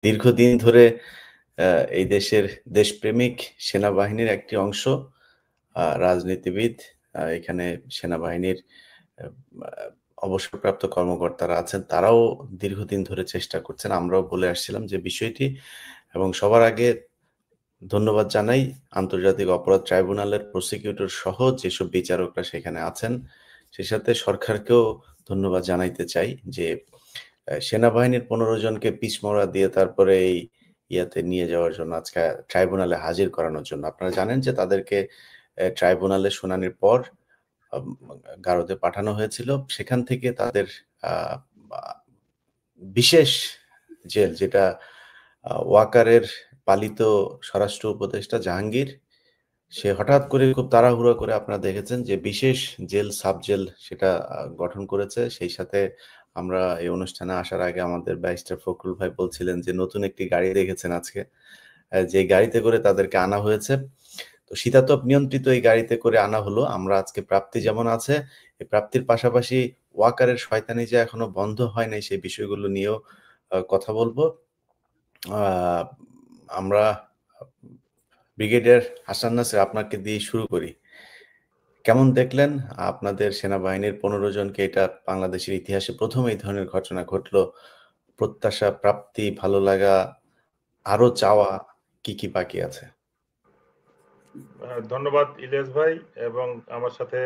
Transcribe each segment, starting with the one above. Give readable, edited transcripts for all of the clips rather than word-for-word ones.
দীর্ঘদিন ধরে এই দেশের দেশপ্রেমিক সেনাবাহিনীর একটি অংশ, রাজনীতিবিদ, এখানে সেনাবাহিনীর আ আ অবসরপ্রাপ্ত কর্মকর্তারা আছেন। তারাও দীর্ঘদিন ধরে চেষ্টা করছেন। আমরাও বলে আসছিলাম যে বিষয়টি এবং সবার আগে ধন্যবাদ জানাই আন্তর্জাতিক অপরাধ ট্রাইব্যুনালের প্রসিকিউটর সহ যেসব বিচারকরা সেখানে আছেন। সেই সাথে সরকারকেও ধন্যবাদ জানাইতে চাই যে সেনাবাহিনীর ১৫ জনকে পিছমোড়া দিয়ে তারপরে এই ইয়াতে নিয়ে যাওয়ার জন্য আজকে ট্রাইব্যুনালে হাজির করানোর জন্য। আপনারা জানেন যে তাদেরকে ট্রাইব্যুনালে শুনানির পর আম গারদে পাঠানো হয়েছিল। সেখান থেকে তাদের আ আ বিশেষ জেল যেটা ওয়াকারের পালিত স্বরাষ্ট্র উপদেষ্টা জাহাঙ্গীর, সে হঠাৎ করে খুব তাড়াহুড়া করে আপনারা দেখেছেন যে বিশেষ জেল, সাব জেল সেটা গঠন করেছে। সেই সাথে আমরা এই অনুষ্ঠানে আসার আগে আমাদের ব্যারিস্টার ফখরুল ভাই বলছিলেন যে নতুন একটি গাড়ি দেখেছেন আজকে। যে গাড়িতে করে তাদেরকে আনা হয়েছে। তো শীতাতপ নিয়ন্ত্রিত এই গাড়িতে করে আনা হলো। আমরা আজকে প্রাপ্তি যেমন আছে, এই প্রাপ্তির পাশাপাশি ওয়াকারের শয়তানি যে এখনো বন্ধ হয় নাই সেই বিষয়গুলো নিয়েও কথা বলব। আ আমরা ব্রিগেডিয়ার হাসান নাসির আপনাকে দিয়ে শুরু করি। কেমন দেখলেন আপনাদের সেনাবাহিনীর ১৫ জনকে এটা বাংলাদেশের ইতিহাসে ১ম এই ধরনের ঘটনা ঘটলো। প্রত্যাশা, প্রাপ্তি, ভালো লাগা, আরো চাওয়া কি বাকি আছে? ধন্যবাদ ইলিয়াস ভাই এবং আমার সাথে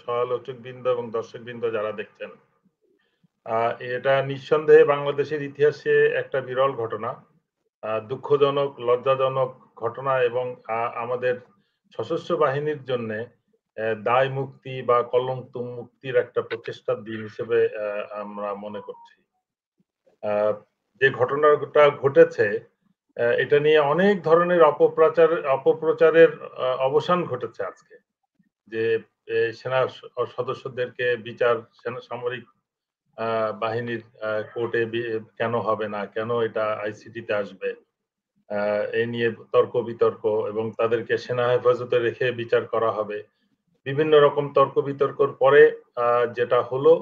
সহ-আলোচকবৃন্দ এবং দর্শকবৃন্দ যারা দেখছেন। এটা নিঃসন্দেহে বাংলাদেশের ইতিহাসে একটা বিরল ঘটনা। দুঃখজনক, লজ্জাজনক ঘটনা এবং আমাদের সশস্ত্র বাহিনীর জন্যে দায় মুক্তি বা কলঙ্ক মুক্তির একটা প্রচেষ্টার দিন হিসেবে আমরা মনে করছি। যে ঘটনাটা ঘটেছে এটা নিয়ে অনেক ধরনের অপপ্রচারের অবসান ঘটেছে আজকে। যে সেনা সদস্যদেরকে বিচার সামরিক বাহিনীর কোর্টে কেন হবে না, কেন এটা আইসিটিতে আসবে, এ নিয়ে তর্ক-বিতর্ক এবং তাদেরকে সেনা হেফাজতে রেখে বিচার করা হবে। বিভিন্ন রকম তর্ক-বিতর্কর পরে যেটা হলো,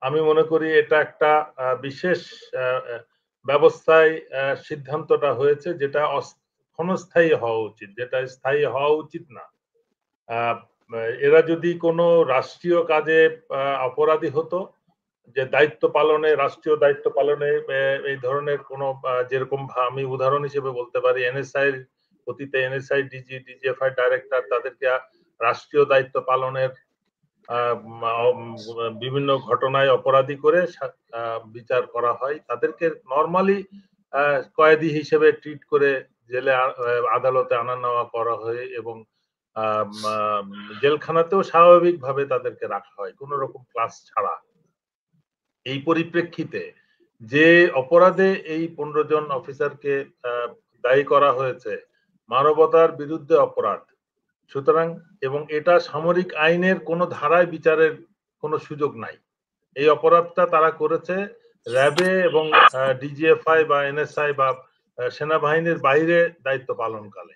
আমি মনে করি এটা একটা বিশেষ আ আ ব্যবস্থায় সিদ্ধান্তটা হয়েছে যেটা ক্ষণস্থায়ী হওয়া উচিত, যেটা স্থায়ী হওয়া উচিত না। আ এরা যদি কোনো রাষ্ট্রীয় কাজে অপরাধী হতো, যে দায়িত্ব পালনে, রাষ্ট্রীয় দায়িত্ব পালনে এই ধরনের কোনো যেরকম আমি উদাহরণ হিসেবে বলতে পারি এনএসআই এর অতীতে এনএসআই ডিজি, ডিজিএফআই ডাইরেক্টর তাদেরকে রাষ্ট্রীয় দায়িত্ব পালনের বিভিন্ন ঘটনায় অপরাধী করে বিচার করা হয়। তাদেরকে নরমালি কয়েদি হিসেবে ট্রিট করে জেলে আদালতে আনা নেওয়া করা হয় এবং জেলখানাতেও স্বাভাবিকভাবে তাদেরকে রাখা হয় কোন রকম ক্লাস ছাড়া। এই পরিপ্রেক্ষিতে যে অপরাধে এই ১৫ জন অফিসারকে দায়ী করা হয়েছে, মানবতার বিরুদ্ধে অপরাধ। সুতরাং এবং এটা সামরিক আইনের কোন ধারায় বিচারের কোন সুযোগ নাই। এই অপরাধটা তারা করেছে র‍্যাবে এবং ডিজিএফআই বা এনএসআই বা সেনাবাহিনীর বাইরে দায়িত্ব পালনকালে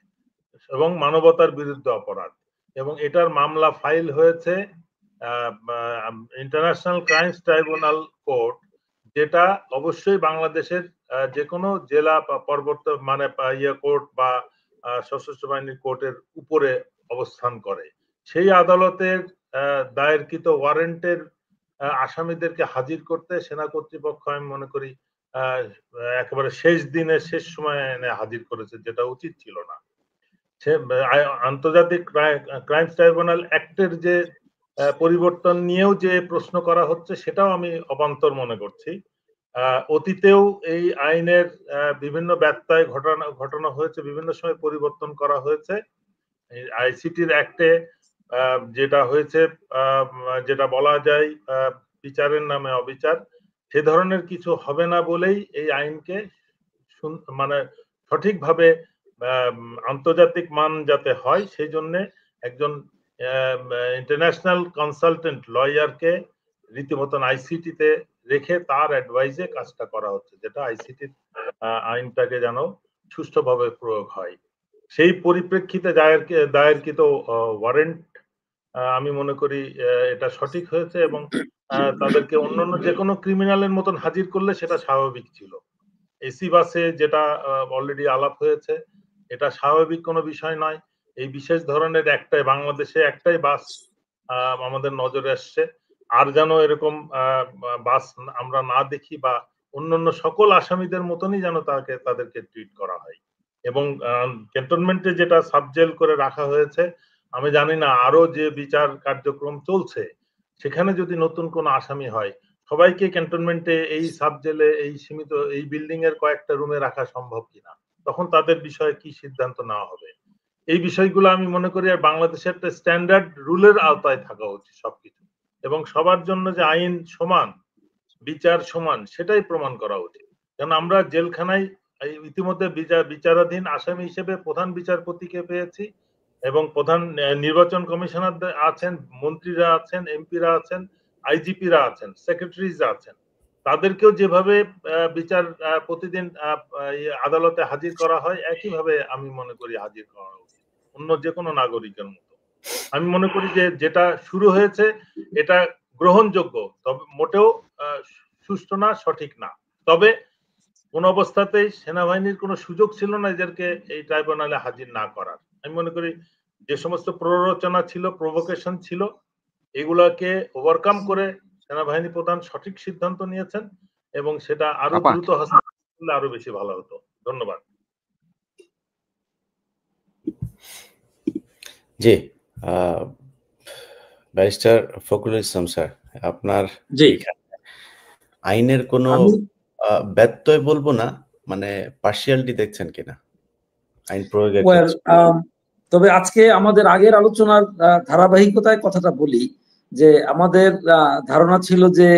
এবং মানবতার বিরুদ্ধে অপরাধ। এবং এটার মামলা ফাইল হয়েছে ইন্টারন্যাশনাল ক্রাইমস ট্রাইব্যুনাল কোর্ট, যেটা অবশ্যই বাংলাদেশের যেকোনো জেলা বা মানে কোর্ট বা সশস্ত্র বাহিনীর কোর্টের উপরে অবস্থান করে। সেই আদালতের দায়েরকৃত ওয়ারেন্টের আসামিদেরকে হাজির করতে সেনা কর্তৃপক্ষ আমি মনে করি একেবারে শেষ দিনে শেষ সময়ে এনে হাজির করেছে, যেটা উচিত ছিল না। সে আন্তর্জাতিক ক্রাইমস ট্রাইব্যুনাল অ্যাক্টের যে পরিবর্তন নিয়েও যে প্রশ্ন করা হচ্ছে সেটাও আমি অবান্তর মনে করছি। অতীতেও এই আইনের বিভিন্ন ব্যত্যয় ঘটানো হয়েছে, বিভিন্ন সময় পরিবর্তন করা হয়েছে। আইসিটির অ্যাক্টে যেটা হয়েছে, যেটা বলা যায় বিচারের নামে অবিচার, সে ধরনের কিছু হবে না বলেই এই আইনকে মানে সঠিকভাবে আন্তর্জাতিক মান যাতে হয় সেই জন্য একজন ইন্টারন্যাশনাল কনসালটেন্ট লয়ারকে রীতিমতন আইসিটিতে রেখে তার অ্যাডভাইসে কাজটা করা হচ্ছে, যেটা আইসিটির আইনটাকে যেন সুষ্ঠুভাবে প্রয়োগ হয়। সেই পরিপ্রেক্ষিতে দায়েরকৃত ওয়ারেন্ট আমি মনে করি এটা সঠিক হয়েছে এবং তাদেরকে অন্যান্য যেকোনো ক্রিমিনালের মতন হাজির করলে সেটা স্বাভাবিক ছিল। এসি বাসে যেটা অলরেডি আলাপ হয়েছে, এটা স্বাভাবিক কোনো বিষয় নয়। এই বিশেষ ধরনের বাংলাদেশে একটাই বাস আমাদের নজরে আসছে। আর যেন এরকম বাস আমরা না দেখি, বা অন্যান্য সকল আসামিদের মতনই যেন তাদেরকে ট্রিট করা হয়। এবং ক্যান্টনমেন্টে যেটা সাবজেল করে রাখা হয়েছে, আমি জানি না আরো যে বিচার কার্যক্রম চলছে সেখানে যদি নতুন কোনো আসামি হয়, সবাইকে ক্যান্টনমেন্টে এই সাবজেলে এই সীমিত এই বিল্ডিং এর কয়েকটা রুমে রাখা সম্ভব কিনা, তখন তাদের বিষয়ে কি সিদ্ধান্ত নেওয়া হবে, এই বিষয়গুলো আমি মনে করি আর বাংলাদেশের একটা স্ট্যান্ডার্ড রুলের আওতায় থাকা উচিত সবকিছু, এবং সবার জন্য যে আইন সমান, বিচার সমান, সেটাই প্রমাণ করা উচিত। কারণ আমরা জেলখানায় ইতিমধ্যে বিচারাধীন আসামি হিসেবে প্রধান বিচারপতিকে পেয়েছি, এবং প্রধান নির্বাচন কমিশনার আছেন, মন্ত্রীরা আছেন, এমপিরা আছেন, আইজিপিরা আছেন, সেক্রেটারিজ আছেন। তাদেরকেও যেভাবে বিচার প্রতিদিন আদালতে হাজির করা হয়, একইভাবে আমি মনে করি হাজির করা উচিত অন্য যে কোনো নাগরিকের মতো। আমি মনে করি যে যেটা শুরু হয়েছে এটা গ্রহণযোগ্য, তবে মোটেও সুষ্ঠু না, সঠিক না। তবে কোন অবস্থাতেই সেনাবাহিনীর কোনো সুযোগ ছিল না এদেরকে এই ট্রাইব্যুনালে হাজির না করার। আমি মনে করি যে সমস্ত প্ররোচনা ছিল, প্রভোকেশন ছিল, এগুলাকে ওভারকাম করে সেনাবাহিনী প্রধান সঠিক সিদ্ধান্ত নিয়েছেন, এবং সেটা আরো দ্রুত হস্তান্তর করলে আরো বেশি ভালো হতো। ধন্যবাদ। জি, ব্যারিস্টার ফখরুল ইসলাম স্যার, আপনার আইনের কোনো ব্যত্যয় বলবো না, মানে পার্সিয়ালিটি দেখছেন কিনা আইন প্রয়োগের ক্ষেত্রে? তবে আজকে আমাদের আগের আলোচনার ধারাবাহিকতায় কথাটা বলি যে আমাদের ধারণা ছিল যে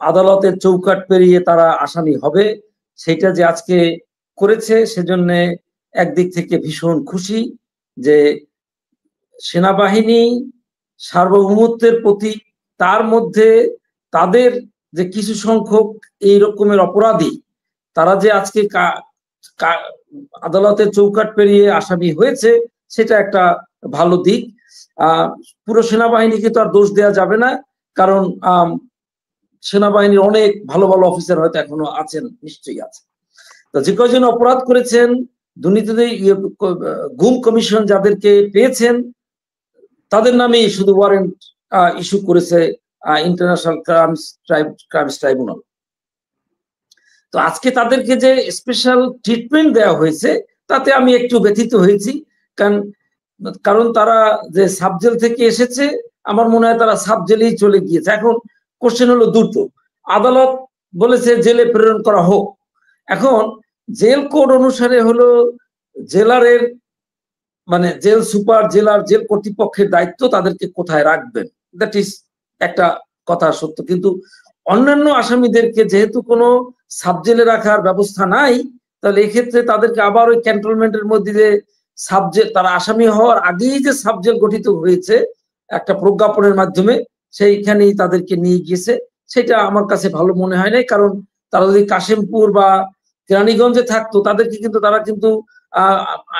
আদালতের চৌকাট পেরিয়ে তারা আসামি হবে, সেটা যে আজকে করেছে সেজন্য একদিক থেকে ভীষণ খুশি যে সেনাবাহিনী সার্বভৌমত্বের প্রতি, তার মধ্যে তাদের যে কিছু সংখ্যক এই রকমের অপরাধী তারা যে আজকে আদালতের চৌকাট পেরিয়ে আসামি হয়েছে, সেটা একটা ভালো দিক। পুরো সেনাবাহিনীকে তো আর দোষ দেওয়া যাবে না, কারণ সেনাবাহিনীর অনেক ভালো ভালো অফিসার হয়তো এখনো আছেন, নিশ্চয়ই আছে। তো যে কয়জন অপরাধ করেছেন, দুর্নীতিতে গুম কমিশন যাদেরকে পেয়েছেন তাদের নামে শুধু ওয়ারেন্ট ইস্যু করেছে ইন্টারন্যাশনাল ক্রাইমস ট্রাইব্যুনাল। তো আজকে তাদেরকে যে স্পেশাল ট্রিটমেন্ট দেওয়া হয়েছে তাতে আমি একটু ব্যথিত হয়েছি, কারণ তারা যে সাবজেল থেকে এসেছে, আমার মনে হয় তারা সাবজেলেই চলে গিয়েছে। এখন কোশ্চেন হলো দুটো, আদালত বলেছে জেলে প্রেরণ করা হোক, এখন জেল কোড অনুসারে হলো জেলারের মানে জেল সুপার, জেলার জেল কর্তৃপক্ষের দায়িত্ব তাদেরকে কোথায় রাখবেন, দ্যাট ইজ একটা কথা সত্য। কিন্তু অন্যান্য আসামিদেরকে যেহেতু কোনো সাবজেলে রাখার ব্যবস্থা নাই, তাহলে এক্ষেত্রে তাদেরকে আবার ওই ক্যান্টনমেন্টের মধ্যে যে সাবজেল, তারা আসামি হওয়ার আগেই যে সাবজেল গঠিত হয়েছে একটা প্রজ্ঞাপনের মাধ্যমে, সেইখানেই তাদেরকে নিয়ে গিয়েছে। সেটা আমার কাছে ভালো মনে হয় নাই, কারণ তারা যদি কাশিমপুর বা কেরানীগঞ্জে থাকতো তারা কিন্তু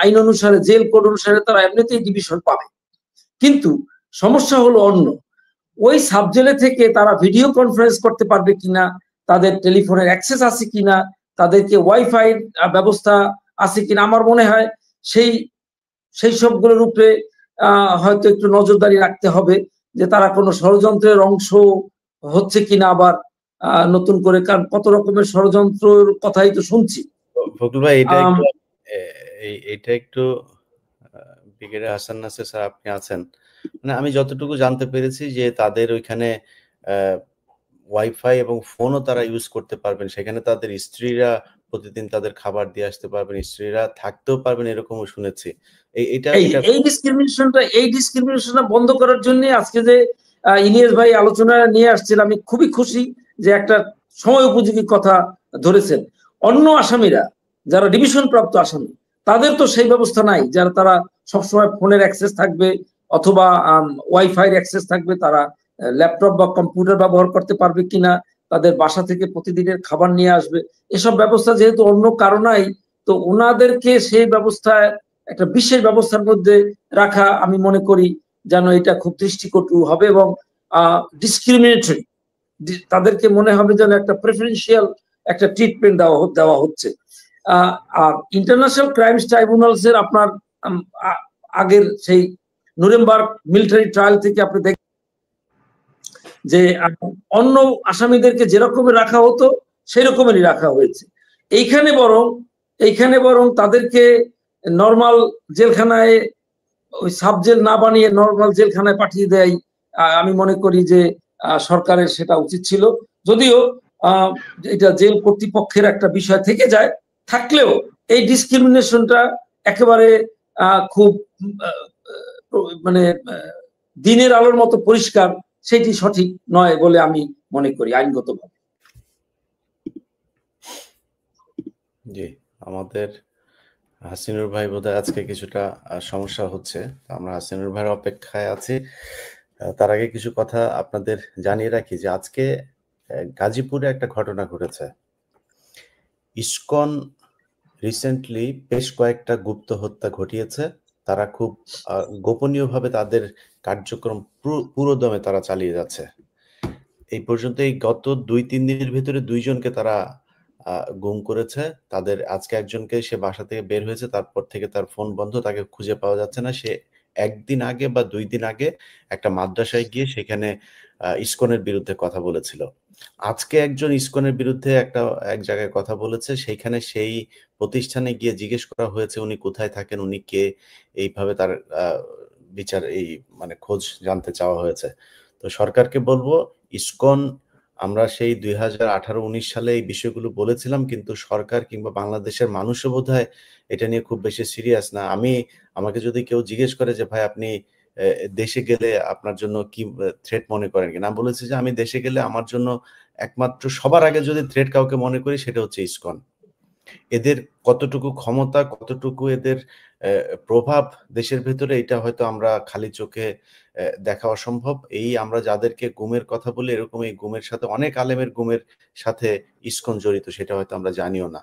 আইন অনুসারে, জেল কোড অনুসারে তারা এমনিতেই ডিভিশন পাবে। কিন্তু সমস্যা হলো অন্য, ওই সাবজেলে থেকে তারা ভিডিও কনফারেন্স করতে পারবে কিনা, তাদের টেলিফোনের অ্যাক্সেস আছে কিনা, তাদেরকে ওয়াইফাই ব্যবস্থা আছে কিনা, আমার মনে হয় সেই সবগুলোর উপরে হয়তো একটু নজরদারি রাখতে হবে যে তারা কোনো ষড়যন্ত্রের অংশ হচ্ছে কিনা, আবার নতুন করে, কারণ কত রকমের ষড়যন্ত্রের কথাই তো শুনছি। ফখরুল ভাই, এটা একটু ব্রিগেডিয়ার হাসান নাসির স্যার আপনি আছেন, মানে আমি যতটুকু জানতে পেরেছি যে তাদের ওইখানে ওয়াইফাই এবং ফোনও তারা ইউজ করতে পারবেন, সেখানে তাদের স্ত্রীরা প্রতিদিন তাদের খাবার দিয়ে আসতে পারবেন, স্ত্রীরা থাকতেও পারবেন, এরকমও শুনেছি। এই ডিসক্রিমিনেশনটা বন্ধ করার জন্য আজকে যে ইলিয়াস ভাই আলোচনা নিয়ে আসছেন, আমি খুবই খুশি যে একটা সময় উপযোগী কথা ধরেছেন। অন্য আসামিরা যারা ডিভিশন প্রাপ্ত আসামি, তাদের তো সেই ব্যবস্থা নাই, যারা তারা সবসময় ফোনের অ্যাক্সেস থাকবে অথবা ওয়াইফাই অ্যাক্সেস থাকবে, তারা ল্যাপটপ বা কম্পিউটার ব্যবহার করতে পারবে কিনা, তাদের বাসা থেকে প্রতিদিনের খাবার নিয়ে আসবে, এসব ব্যবস্থা যেহেতু অন্য কারো নাই, তো ওনাদেরকে সেই ব্যবস্থায় একটা বিশেষ ব্যবস্থার মধ্যে রাখা আমি মনে করি যেন এটা খুব দৃষ্টিকটু হবে এবং ডিসক্রিমিনেটরি, তাদেরকে মনে হবে যেন একটা প্রেফারেন্সিয়াল একটা ট্রিটমেন্ট দেওয়া হচ্ছে। আর ইন্টারন্যাশনাল ক্রাইমস ট্রাইব্যুনালস এর আপনার আগের সেই নুরেমবার্গ মিলিটারি ট্রায়াল থেকে আপনি দেখেন যে অন্য আসামিদেরকে যেরকমের রাখা হতো সেই রকমেরই রাখা হয়েছে। এইখানে বরং তাদেরকে নর্মাল জেলখানায় ওই সাব জেল না বানিয়ে নর্মাল জেলখানায় পাঠিয়ে দেয়। আমি মনে করি যে সরকারের সেটা উচিত ছিল, যদিও এটা জেল কর্তৃপক্ষের একটা বিষয় থেকে যায়, থাকলেও এই ডিসক্রিমিনেশনটা একেবারে খুব মানে দিনের আলোর মতো পরিষ্কার, সেটি সঠিক নয় বলে আমি মনে করি আইনগতভাবে। জি, আমাদের হাসিনুর ভাই বোধহয় আজকে কিছুটা সমস্যা হচ্ছে, আমরা হাসিনুর ভাইয়ের অপেক্ষায় আছি। তার আগে কিছু কথা আপনাদের জানিয়ে রাখি যে আজকে গাজীপুরে একটা ঘটনা ঘটেছে। ইসকন রিসেন্টলি বেশ কয়েকটা গুপ্ত হত্যা ঘটিয়েছে। তারা খুব গোপনীয়ভাবে তাদের কার্যক্রম পুরোদমে তারা চালিয়ে যাচ্ছে। এই পর্যন্ত এই গত 2-3 দিনের ভিতরে 2 জনকে তারা গুম করেছে। তাদের আজকে একজনকে সে বাসা থেকে বের হয়েছে, তারপর থেকে তার ফোন বন্ধ, তাকে খুঁজে পাওয়া যাচ্ছে না। সে 1 দিন আগে বা 2 দিন আগে একটা মাদ্রাসায় গিয়ে সেখানে ইসকনের বিরুদ্ধে কথা বলেছিল। আজকে একজন ইসকনের বিরুদ্ধে এক জায়গায় কথা বলেছে, সেইখানে সেই প্রতিষ্ঠানে গিয়ে জিজ্ঞেস করা হয়েছে উনি কোথায় থাকেন, উনি কে, এইভাবে তার বিচার মানে খোঁজ জানতে চাওয়া হয়েছে। তো সরকারকে বলবো, ইসকন আমরা সেই 2018-19 সালে এই বিষয়গুলো বলেছিলাম, কিন্তু সরকার কিংবা বাংলাদেশের মানুষও বোধহয় এটা নিয়ে খুব বেশি সিরিয়াস না। আমাকে যদি কেউ জিজ্ঞেস করে যে ভাই আপনি দেশে গেলে আপনার জন্য কি থ্রেট মনে করেন কিনা, আমি বলেছি যে আমি দেশে গেলে আমার জন্য একমাত্র সবার আগে যদি থ্রেট কাউকে মনে করি সেটা হচ্ছে ইসকন। এদের কতটুকু ক্ষমতা, কতটুকু এদের প্রভাব দেশের ভেতরে, এটা হয়তো আমরা খালি চোখে দেখা অসম্ভব। আমরা যাদেরকে গুমের কথা বলি, এরকম এই গুমের সাথে অনেক আলেমের গুমের সাথে ইসকন জড়িত, সেটা হয়তো আমরা জানিও না।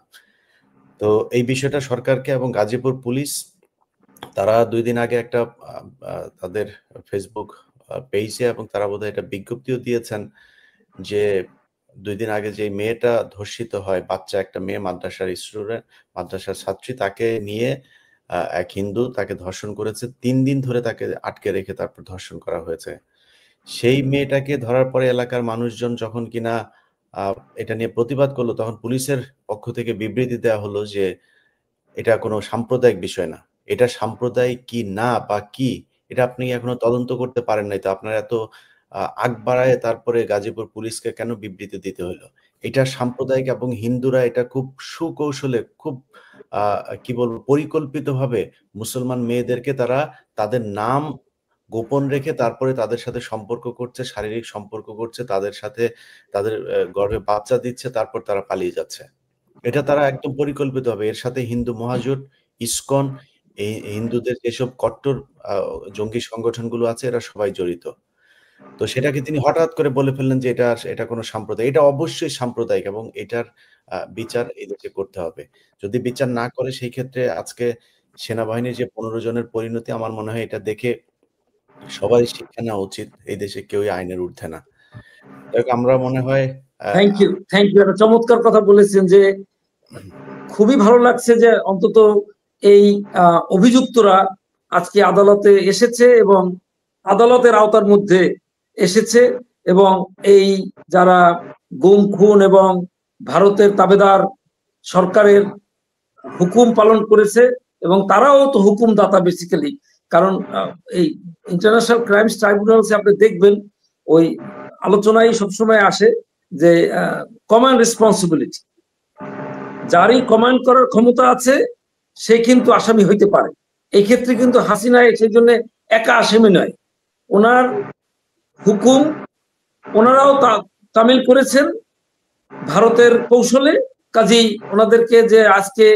তো এই বিষয়টা সরকারকে এবং গাজীপুর পুলিশ, তারা 2 দিন আগে একটা তাদের ফেসবুক পেজে এবং তারা বোধহয় একটা বিজ্ঞপ্তিও দিয়েছেন যে 2 দিন আগে যে মেয়েটা ধর্ষিত হয়, বাচ্চা একটা মেয়ে, মাদ্রাসার ছাত্রী, তাকে নিয়ে এক হিন্দু তাকে ধর্ষণ করেছে। 3 দিন ধরে তাকে আটকে রেখে তারপর ধর্ষণ করা হয়েছে। সেই মেয়েটাকে ধরার পরে এলাকার মানুষজন যখন কিনা এটা নিয়ে প্রতিবাদ করলো, তখন পুলিশের পক্ষ থেকে বিবৃতি দেওয়া হলো যে এটা কোনো সাম্প্রদায়িক বিষয় না। এটা সাম্প্রদায়িক কি না বা কি, এটা আপনি এখনো তদন্ত করতে পারেন নাই, তো আপনার এত আগ বাড়ায় তারপরে গাজীপুর পুলিশকে কেন বিবৃতি দিতে হলো? এটা সাম্প্রদায়িক এবং হিন্দুরা এটা খুব সুকৌশলে, খুব কি বলবো, পরিকল্পিতভাবে মুসলমান মেয়েদেরকে তারা তাদের নাম গোপন রেখে তারপরে তাদের সাথে সম্পর্ক করছে, শারীরিক সম্পর্ক করছে, তাদের সাথে তাদের গর্ভে বাচ্চা দিচ্ছে, তারপর তারা পালিয়ে যাচ্ছে। এটা তারা একদম পরিকল্পিতভাবে, এর সাথে হিন্দু মহাজোট, ইসকন, এই হিন্দুদের যেসব কট্টর জঙ্গি সংগঠনগুলো আছে, এরা সবাই জড়িত। তো সেটাকে তিনি হঠাৎ করে বলে ফেললেন যে এটা কোনো সাম্প্রদায়িক, এটা অবশ্যই সাম্প্রদায়িক এবং এটার বিচার এই দেশে করতে হবে। যদি বিচার না করে সেই ক্ষেত্রে আজকে সেনাবাহিনীর যে 15 জনের পরিণতি, আমার মনে হয় এটা দেখে সবাই শিক্ষা নেওয়া উচিত। এই দেশে কেউই আইনের ঊর্ধ্বে না। আমরা মনে হয় থ্যাংক ইউ একটা চমৎকার কথা বলেছেন যে খুবই ভালো লাগছে যে অন্তত এই অভিযুক্তরা আজকে আদালতে এসেছে এবং আদালতের আওতার মধ্যে এসেছে, এবং এই যারা গুম খুন এবং ভারতের তাবেদার সরকারের হুকুম পালন করেছে, এবং তারাও তো হুকুমদাতা বেসিক্যালি, কারণ এই ইন্টারন্যাশনাল ক্রাইমস ট্রাইব্যুনালসে আপনি দেখবেন ওই আলোচনায় সবসময় আসে যে কমান্ড রেসপন্সিবিলিটি, যারই কমান্ড করার ক্ষমতা আছে সে কিন্তু আসামি হইতে পারে। এই ক্ষেত্রে কিন্তু হাসিনা সেই জন্য একা আসামি নয়, ওনার হুকুম ওনারাও তামিল করেছেন ভারতের কৌশলে। কাজেই ওনাদেরকে যে আজকে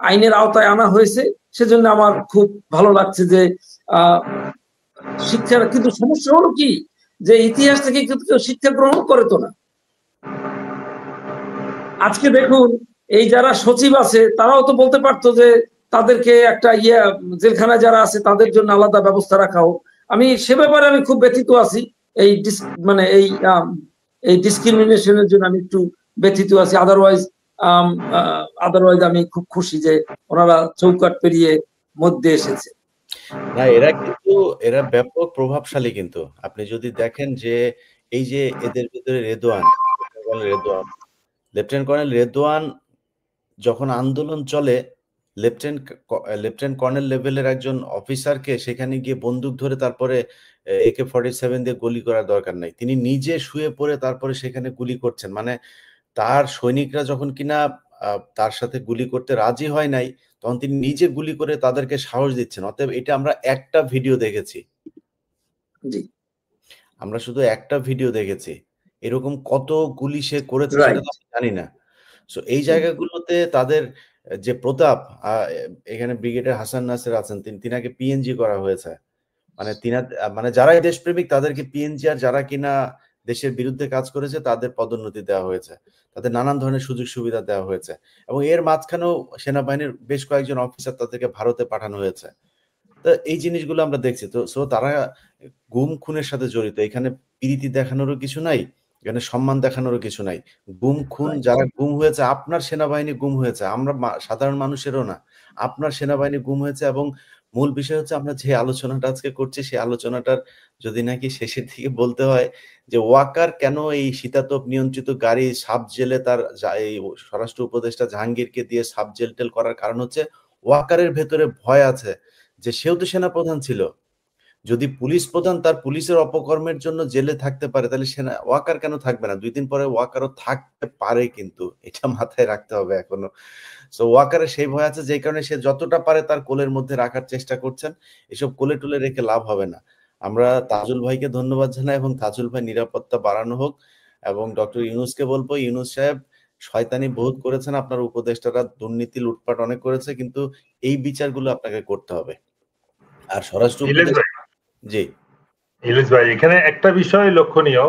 আইনের আওতায় আনা হয়েছে, সেজন্য আমার খুব ভালো লাগছে যে শিক্ষার, কিন্তু সমস্যা হলো কি যে ইতিহাস থেকে কিন্তু কেউ শিক্ষা গ্রহণ করে তো না। আজকে দেখুন এই যারা সচিব আছে তারাও তো বলতে পারতো যে তাদেরকে একটা জেলখানায় যারা আছে তাদের জন্য আলাদা ব্যবস্থা রাখা হোক। আমি সে ব্যাপারে আমি খুব ব্যথিত আছি, এই ডিসক্রিমিনেশনের জন্য আমি একটু ব্যথিত আছি। আদারওয়াইজ আদারওয়াইজ আমি খুব খুশি যে ওনারা চৌকাট পেরিয়ে মধ্যে এসেছে। না, এরা ব্যাপক প্রভাবশালী কিন্তু। আপনি যদি দেখেন যে এই যে এদের ভিতরে লেফটেন্যান্ট কর্নেল রেদওয়ান যখন আন্দোলন চলে, লেফটেন্যান্ট কর্নেল লেভেলের একজন অফিসারকে সেখানে গিয়ে বন্দুক ধরে তারপরে AK-47 দিয়ে গুলি করার দরকার নাই। তিনি নিজে শুয়ে পড়ে তারপরে সেখানে গুলি করছেন। মানে তার সৈনিকরা যখন কিনা তার সাথে গুলি করতে রাজি হয় নাই, তখন তিনি নিজে গুলি করে তাদেরকে সাহস দিচ্ছেন। অতএব এটা আমরা একটা ভিডিও দেখেছি। জি, আমরা শুধু একটা ভিডিও দেখেছি। এরকম কত গুলি সে করেছে সেটা তো আমি জানি না। সো এই জায়গাগুলোতে তাদের যে প্রতাপ, এখানে ব্রিগেডিয়ার হাসান নাসের আছেন, তিনাকে পিএনজি করা হয়েছে। মানে যারাই দেশপ্রেমিক তাদেরকে পিএনজি, আর যারা কিনা দেশের বিরুদ্ধে কাজ করেছে তাদের পদোন্নতি দেওয়া হয়েছে, তাদের নানান ধরনের সুযোগ সুবিধা দেওয়া হয়েছে, এবং এর মাঝখানেও সেনাবাহিনীর বেশ কয়েকজন অফিসার তাদেরকে ভারতে পাঠানো হয়েছে। তো এই জিনিসগুলো আমরা দেখছি। তো সো তারা গুম খুনের সাথে জড়িত। এখানে প্রীতি দেখানোরও কিছু নাই, এখানে সম্মান দেখানোরও কিছু নাই। গুম খুন, যারা গুম হয়েছে, আপনার সেনাবাহিনী গুম হয়েছে, আমরা সাধারণ মানুষেরও না, আপনার সেনাবাহিনী গুম হয়েছে। এবং মূল বিষয় হচ্ছে আমরা যে আলোচনাটা আজকে করছি, সেই আলোচনাটার যদি নাকি শেষের দিকে বলতে হয় যে ওয়াকার কেন এই শীতাতপ নিয়ন্ত্রিত গাড়ি সাব জেলে তার এই স্বরাষ্ট্র উপদেষ্টা জাহাঙ্গীরকে দিয়ে সাব জেল টেল করার কারণ হচ্ছে ওয়াকারের ভেতরে ভয় আছে যে সেও তো সেনাপ্রধান ছিল। যদি পুলিশ প্রধান তার পুলিশের অপকর্মের জন্য জেলে থাকতে পারে, তাহলে সেনা ওয়াকার কেন থাকবে না? 2 দিন পরে ওয়াকারও থাকতে পারে, কিন্তু এটা মাথায় রাখতে হবে এখনো। সো ওয়াকারের সেই ভয় আছে, যেই কারণে সে যতটা পারে তার কোলের মধ্যে রাখার চেষ্টা করছেন। এসব কোলে টোলে রেখে লাভ হবে না। আমরা তাজুল ভাইকে ধন্যবাদ জানাই, এবং তাজুল ভাই নিরাপত্তা বাড়ানো হোক। এবং ডক্টর ইউনূসকে বলবো, ইউনূস সাহেব শয়তানি বহুত করেছেন, আপনার উপদেষ্টারা দুর্নীতি লুটপাট অনেক করেছে, কিন্তু এই বিচারগুলো আপনাকে করতে হবে। আর স্বরাষ্ট্র জি ইলিশ ভাই, এখানে একটা বিষয় লক্ষণীয়,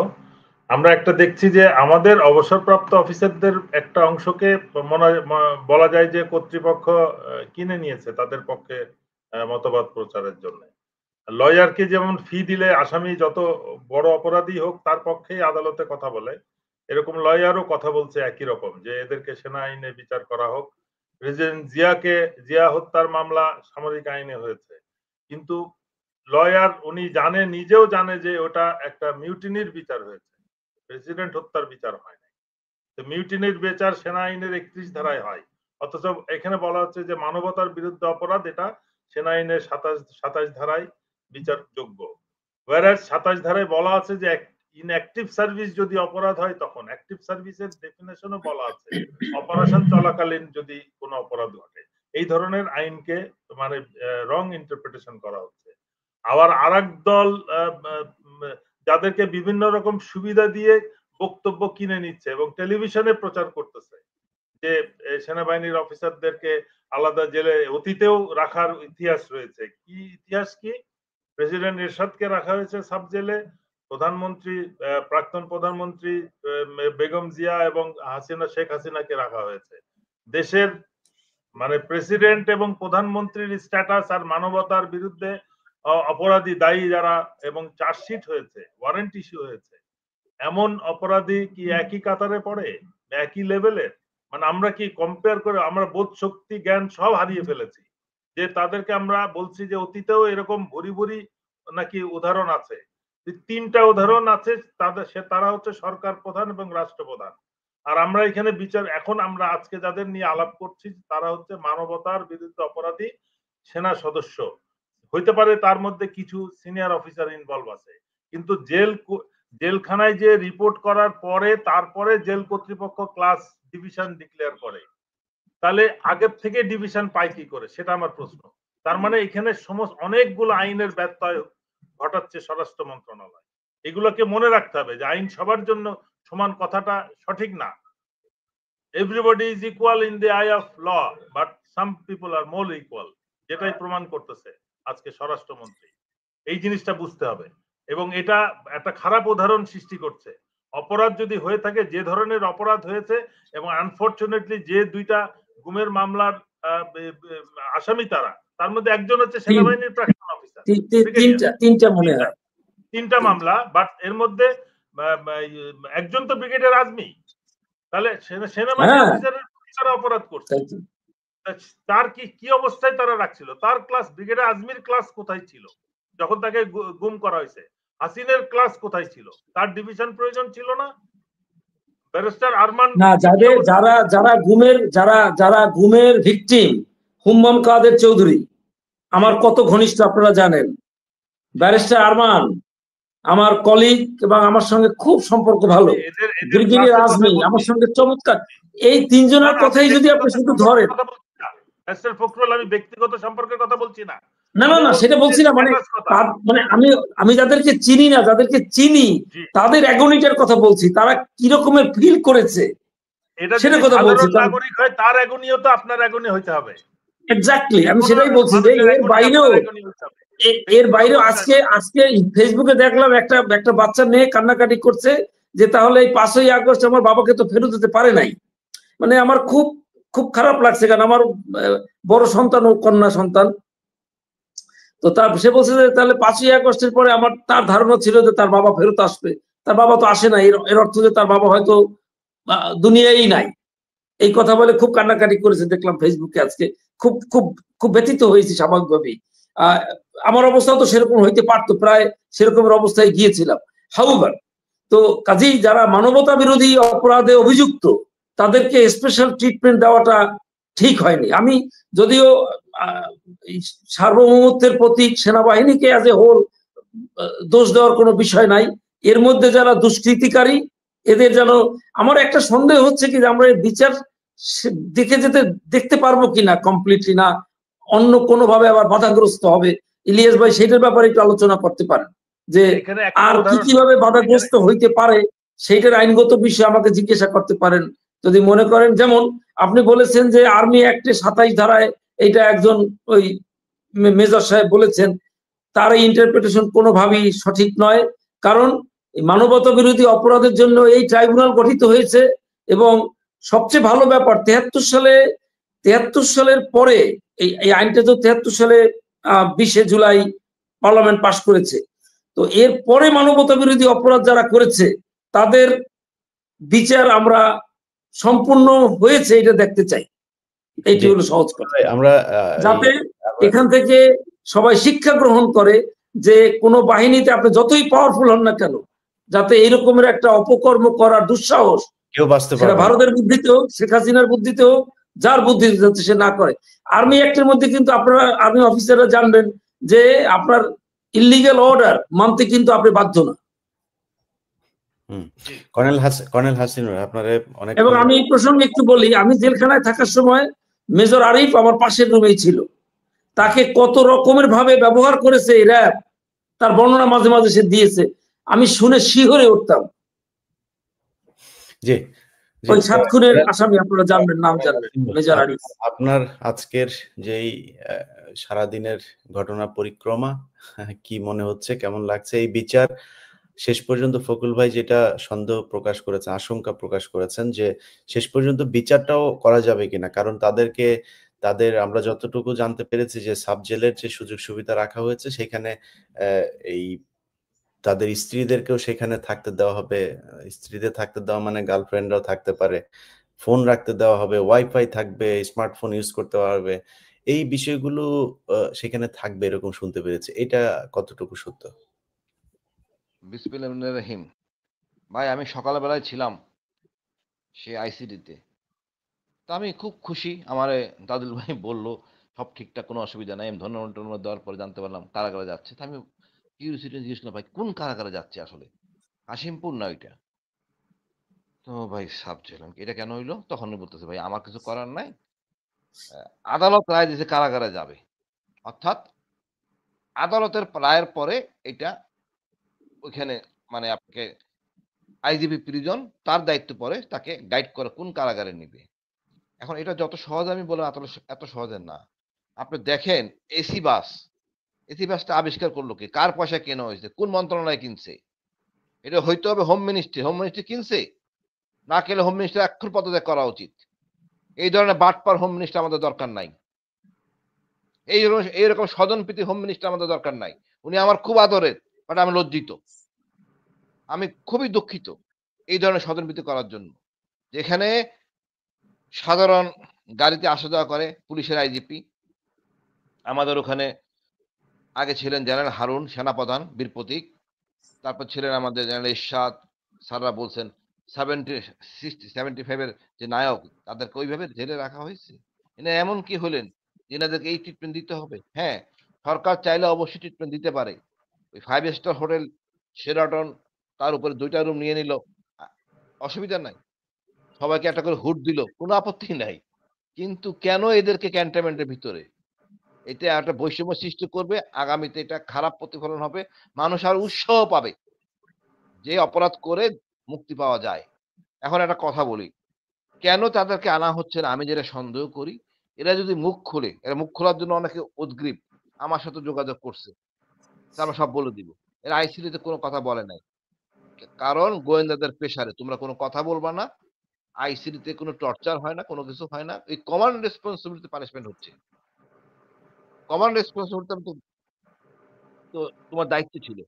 আমরা একটা দেখছি যে আমাদের অবসরপ্রাপ্ত অফিসারদের একটা অংশকে বলা যায় যে কর্তৃপক্ষ কিনে নিয়েছে তাদের পক্ষে মতবাদ প্রচারের জন্য। লয়ারকে যেমন ফি দিলে আসামি যত বড় অপরাধী হোক তার পক্ষেই আদালতে কথা বলে, এরকম লয়ারও কথা বলছে একই রকম, যে এদেরকে সেনা আইনে বিচার করা হোক। প্রেসিডেন্ট জিয়া হত্যার মামলা সামরিক আইনে হয়েছে, কিন্তু লয়ার উনি নিজেও জানে যে ওটা একটা মিউটিনির বিচার হয়েছে, প্রেসিডেন্ট হত্যার বিচার হয় না। তো মিউটিনির বিচার সেনা আইনের 31 ধারায় হয়, অথচ এখানে বলা হচ্ছে যে মানবতার বিরুদ্ধে অপরাধ, এটা সেনা আইনের 27 ধারায় বিচারযোগ্য। ওয়ারাস 27 ধারায় বলা আছে যে ইনঅ্যাক্টিভ সার্ভিস যদি অপরাধ হয়, তখন অ্যাক্টিভ সার্ভিসের ডেফিনেশনও বলা আছে, অপারেশন চলাকালীন যদি কোনো অপরাধ ঘটে। এই ধরনের আইনকে মানে রং ইন্টারপ্রিটেশন করা হচ্ছে। আবার আরেক দল যাদেরকে বিভিন্ন রকম সুবিধা দিয়ে বক্তব্য কিনে নিচ্ছে এবং টেলিভিশনে প্রচার করতেছে যে সেনাবাহিনীর অফিসারদেরকে আলাদা জেলে অতীতেও রাখার ইতিহাস রয়েছে। কি ইতিহাস? কি প্রেসিডেন্ট এরশাদকে রাখা হয়েছে সাব জেলে, প্রধানমন্ত্রী প্রাক্তন প্রধানমন্ত্রী বেগম জিয়া এবং শেখ হাসিনাকে রাখা হয়েছে। দেশের মানে প্রেসিডেন্ট এবং প্রধানমন্ত্রীর স্ট্যাটাস আর মানবতার বিরুদ্ধে অপরাধী দায়ী যারা এবং চার্জশিট হয়েছে, ওয়ারেন্ট ইস্যু হয়েছে, এমন অপরাধী কি একই কাতারে পড়ে, একই লেভেলের? মানে আমরা কি কম্পেয়ার করে আমরা বোধ শক্তি জ্ঞান সব হারিয়ে ফেলেছি, যে তাদেরকে আমরা বলছি যে অতীতেও এরকম ভুরি ভুরি নাকি উদাহরণ আছে। 3টা উদাহরণ আছে, তারা হচ্ছে সরকার প্রধান এবং রাষ্ট্রপ্রধান। আর আমরা এখানে বিচার, এখন আমরা আজকে যাদের নিয়ে আলাপ করছি তারা হচ্ছে মানবতার বিরুদ্ধে অপরাধী সেনা সদস্য। হইতে পারে তার মধ্যে কিছু সিনিয়র অফিসার ইনভলভ আছে, কিন্তু জেলখানায় যে রিপোর্ট করার পরে তারপরে জেল কর্তৃপক্ষ ক্লাস ডিভিশন ডিক্লেয়ার করে, তাহলে আগের থেকে ডিভিশন পায় কি করে, সেটা আমার প্রশ্ন। তার মানে এখানে সমস্ত অনেকগুলো আইনের ব্যত্যয় ঘটাচ্ছে স্বরাষ্ট্র মন্ত্রণালয়। এগুলোকে মনে রাখতে হবে যে আইন সবার জন্য সমান কথাটা সঠিক না। Everybody is equal in the eye of law, but some people are more equal, যেটাই প্রমাণ করতেছে আজকে স্বরাষ্ট্রমন্ত্রী। এই জিনিসটা বুঝতে হবে, এবং এটা একটা খারাপ উদাহরণ সৃষ্টি করছে। অপরাধ যদি হয়ে থাকে, যে ধরনের অপরাধ হয়েছে, এবং আনফরচুনেটলি যে 2টা গুমের মামলার আসামি তার মধ্যে একজন হচ্ছে সেনাবাহিনীর প্রাক্তন অফিসার। 3টা মনে হয়, 3টা মামলা, বাট এর মধ্যে একজন তো ব্রিগেডিয়ার আজমি। তাহলে সেনাবাহিনী অফিসারের তারা অপরাধ করছে? Thank you. তার কি অবস্থায় তারা রাখছিল? তার ক্লাস ব্রিগেডিয়ার আজমির ক্লাস কোথায় ছিল যখন তাকে গুম করা হয়েছে? হাসিনের ক্লাস কোথায় ছিল? তার ডিভিশন প্রয়োজন ছিল না? ব্যারিস্টার আরমান না, যারা গুমের ভিকটিম, হুম্মাম কাদের চৌধুরী আমার কত ঘনিষ্ঠ আপনারা জানেন। ব্যারিস্টার আরমান আমার কলিগ এবং আমার সঙ্গে খুব সম্পর্ক ভালো। ব্রিগেডিয়ার আজমি আমার সঙ্গে চমৎকার। এই তিনজনের কথাই যদি আপনি শুধু ধরেন, ফখরুল, আমি ব্যক্তিগত সম্পর্কের কথা বলছি না। না না না, সেটা বলছি না। মানে আমি যাদেরকে চিনি না, যাদেরকে চিনি তাদের অ্যাগনিটার কথা বলছি, তারা কি রকমের ফিল করেছে সেটা কথা বলছি। নাগরিক হয় তার অ্যাগনিও তো আপনার অ্যাগনি হইতে হবে। এক্স্যাক্টলি, আমি সেটাই বলছি যে এর বাইরেও আজকে ফেসবুকে দেখলাম একটা বাচ্চা মেয়ে কান্নাকাটি করছে যে তাহলে এই 5ই আগস্ট আমার বাবাকে তো ফেরত দিতে পারে নাই। মানে আমার খুব খুব খারাপ লাগছে, কারণ আমার বড় সন্তান ও কন্যা সন্তান। তো সে বলছে যে তাহলে 5ই আগস্টের পরে তার ধারণা ছিল যে তার বাবা ফেরত আসবে, তার বাবা তো আসে না, এর অর্থ যে তার বাবা হয়তো দুনিয়ায় নাই। এই কথা বলে খুব কান্নাকাটি করেছে দেখলাম ফেসবুকে আজকে। খুব খুব খুব ব্যথিত হয়েছি স্বাভাবিকভাবেই। আমার অবস্থা তো সেরকম হইতে পারতো, প্রায় সেরকমের অবস্থায় গিয়েছিলাম। হাউভার, তো কাজেই যারা মানবতা বিরোধী অপরাধে অভিযুক্ত তাদেরকে স্পেশাল ট্রিটমেন্ট দেওয়াটা ঠিক হয়নি। আমি যদিও সার্বভৌমত্বের প্রতীক সেনাবাহিনীকে অ্যাজ এ হোল দোষ দেওয়ার কোনো বিষয় নাই, এর মধ্যে যারা দুষ্কৃতিকারী এদের যেন, আমার একটা সন্দেহ হচ্ছে কি যে আমরা এই বিচার দেখতে পারবো কিনা কমপ্লিটলি, না অন্য কোনো ভাবে আবার বাধাগ্রস্ত হবে। ইলিয়াস ভাই সেটার ব্যাপারে একটু আলোচনা করতে পারেন যে আর কিভাবে বাধাগ্রস্ত হইতে পারে, সেইটার আইনগত বিষয় আমাকে জিজ্ঞাসা করতে পারেন যদি মনে করেন। যেমন আপনি বলেছেন যে আর্মি অ্যাক্টে 27 ধারায় এইটা একজন ওই মেজর সাহেব বলেছেন, তার এই ইন্টারপ্রিটেশন কোনোভাবেই সঠিক নয়। কারণ মানবতা বিরোধী অপরাধের জন্য এই ট্রাইব্যুনাল গঠিত হয়েছে এবং সবচেয়ে ভালো ব্যাপার 73 সালের পরে এই আইনটা তো 73 সালে 20শে জুলাই পার্লামেন্ট পাশ করেছে। তো এর পরে মানবতা বিরোধী অপরাধ যারা করেছে তাদের বিচার আমরা সম্পূর্ণ হয়েছে এটা দেখতে চাই। এইটি হলো সহজ কথা, আমরা যাতে এখান থেকে সবাই শিক্ষা গ্রহণ করে যে কোনো বাহিনীতে আপনি যতই পাওয়ারফুল হন না কেন, যাতে এরকমের একটা অপকর্ম করার দুঃসাহস কেউ বাঁচতে পারে না। ভারতের বুদ্ধিতে হোক, শেখ হাসিনার বুদ্ধিতে হোক, যার বুদ্ধিতে যাতে সে না করে। আর্মি অ্যাক্টের মধ্যে কিন্তু আপনারা আর্মি অফিসাররা জানবেন যে আপনার ইলিগাল অর্ডার মানতে কিন্তু আপনি বাধ্য না। কর্নেল হাসিন আপনারা অনেক। এবং আমি এই প্রসঙ্গে একটু বলি, আমি জেলখানায় থাকার সময় মেজর আরিফ আমার পাশের রুমেই ছিল। তাকে কত রকমের ভাবে ব্যবহার করেছে এই র্যাব, তার বর্ণনা মাঝে মাঝে সে দিয়েছে, আমি শুনে শিহরে উঠতাম। জি, ওই 7 খুনের আসামি, আপনারা জানবেন, নাম জানবেন, মেজর আরিফ। আপনার আজকের যেই সারাদিনের ঘটনা পরিক্রমা কি মনে হচ্ছে, কেমন লাগছে এই বিচার? শেষ পর্যন্ত ফখরুল ভাই যেটা সন্দেহ প্রকাশ করেছেন, আশঙ্কা প্রকাশ করেছেন যে শেষ পর্যন্ত বিচারটাও করা যাবে কিনা, কারণ তাদের আমরা যতটুকু জানতে পেরেছি যে সাব জেলের যে সুযোগ সুবিধা রাখা হয়েছে সেখানে এই তাদের স্ত্রীদেরকেও সেখানে থাকতে দেওয়া হবে। স্ত্রীদের থাকতে দেওয়া মানে গার্লফ্রেন্ডরাও থাকতে পারে, ফোন রাখতে দেওয়া হবে, ওয়াইফাই থাকবে, স্মার্টফোন ইউজ করতে পারবে, এই বিষয়গুলো সেখানে থাকবে এরকম শুনতে পেরেছি। এটা কতটুকু সত্য? বিসমিল্লাহির রহিম। ভাই আমি সকালবেলায় ছিলাম সে আইসিডিতে, তা আমি খুব খুশি। আমারে দাদুল ভাই বলল সব ঠিকঠাক, কোনো অসুবিধা নাই। আমি ধন্যবাদ দেওয়ার পরে জানতে পারলাম কারাগারে যাচ্ছে। তা আমি কিউরিওসিটি জিজ্ঞেস করলাম, ভাই কোন কারাগারে যাচ্ছে আসলে? কাশিমপুর না ওইটা? তো ভাই সাব ছিলাম, এটা কেন হইলো? তখন বলতেছে, ভাই আমার কিছু করার নাই, আদালত রায় দিয়েছে কারাগারে যাবে। অর্থাৎ আদালতের রায়ের পরে এটা ওইখানে মানে আপনাকে আইজিপি প্রিজন তার দায়িত্ব পড়ে তাকে গাইড করে কোন কারাগারে নিবে। এখন এটা যত সহজ আমি বললাম এত সহজে না। আপনি দেখেন এসি বাসটা আবিষ্কার করলো কি, কার পয়সা কেনা হয়েছে, কোন মন্ত্রণালয় কিনছে? এটা হইতে হবে হোম মিনিস্ট্রি কিনছে, না কেলে হোম মিনিস্টার এক্ষুন পদত্যাগ করা উচিত। এই ধরনের বাটপার হোম মিনিস্টার আমাদের দরকার নাই। এইরকম স্বজনপ্রীতি হোম মিনিস্টার আমাদের দরকার নাই। উনি আমার খুব আদরের, বাট আমি লজ্জিত, আমি খুবই দুঃখিত এই ধরনের স্বজনপ্রীতি করার জন্য। যেখানে সাধারণ গাড়িতে আসা যাওয়া করে পুলিশের আইজিপি। আমাদের ওখানে আগে ছিলেন জেনারেল হারুন, সেনাপ্রধান বীর প্রতীক। তারপর ছিলেন আমাদের জেনারেল ইরশাদ। স্যাররা বলছেন 75 এর যে নায়ক, তাদেরকে ওইভাবে জেলে রাখা হয়েছে। এনারা এমন কি হলেন এনাদেরকে এই ট্রিটমেন্ট দিতে হবে? হ্যাঁ, সরকার চাইলে অবশ্যই ট্রিটমেন্ট দিতে পারে। ওই 5 স্টার হোটেল শেরাটন, তার উপরে 2টা রুম নিয়ে নিল, অসুবিধা নাই। সবাইকে একটা করে হুড দিল, কোনো আপত্তি নাই। কিন্তু কেন এদেরকে ক্যান্টনমেন্টের ভিতরে? এটা একটা বৈষম্য সৃষ্টি করবে। আগামীতে এটা খারাপ প্রতিফলন হবে। মানুষ আর উৎসাহ পাবে যে অপরাধ করে মুক্তি পাওয়া যায়। এখন একটা কথা বলি, কেন তাদেরকে আনা হচ্ছে না? আমি যেটা সন্দেহ করি, এরা যদি মুখ খোলে, এরা মুখ খোলার জন্য অনেকে উদগ্রীব। আমার সাথে যোগাযোগ করছে, তা আমরা সব বলে দিব। এরা আইসিডিতে কোনো কথা বলে নাই, কারণ গোয়েন্দাদের প্রেসারে তোমরা কোনো কথা বলবা না। আইসিডিতে কোনো টর্চার হয় না, কোনো কিছু হয় না। এই কমান্ড রেসপন্সিবিলিটি পানিশমেন্ট হচ্ছে। কমান্ড রেসপন্সিবিলিটি তো তোমার দায়িত্ব ছিল।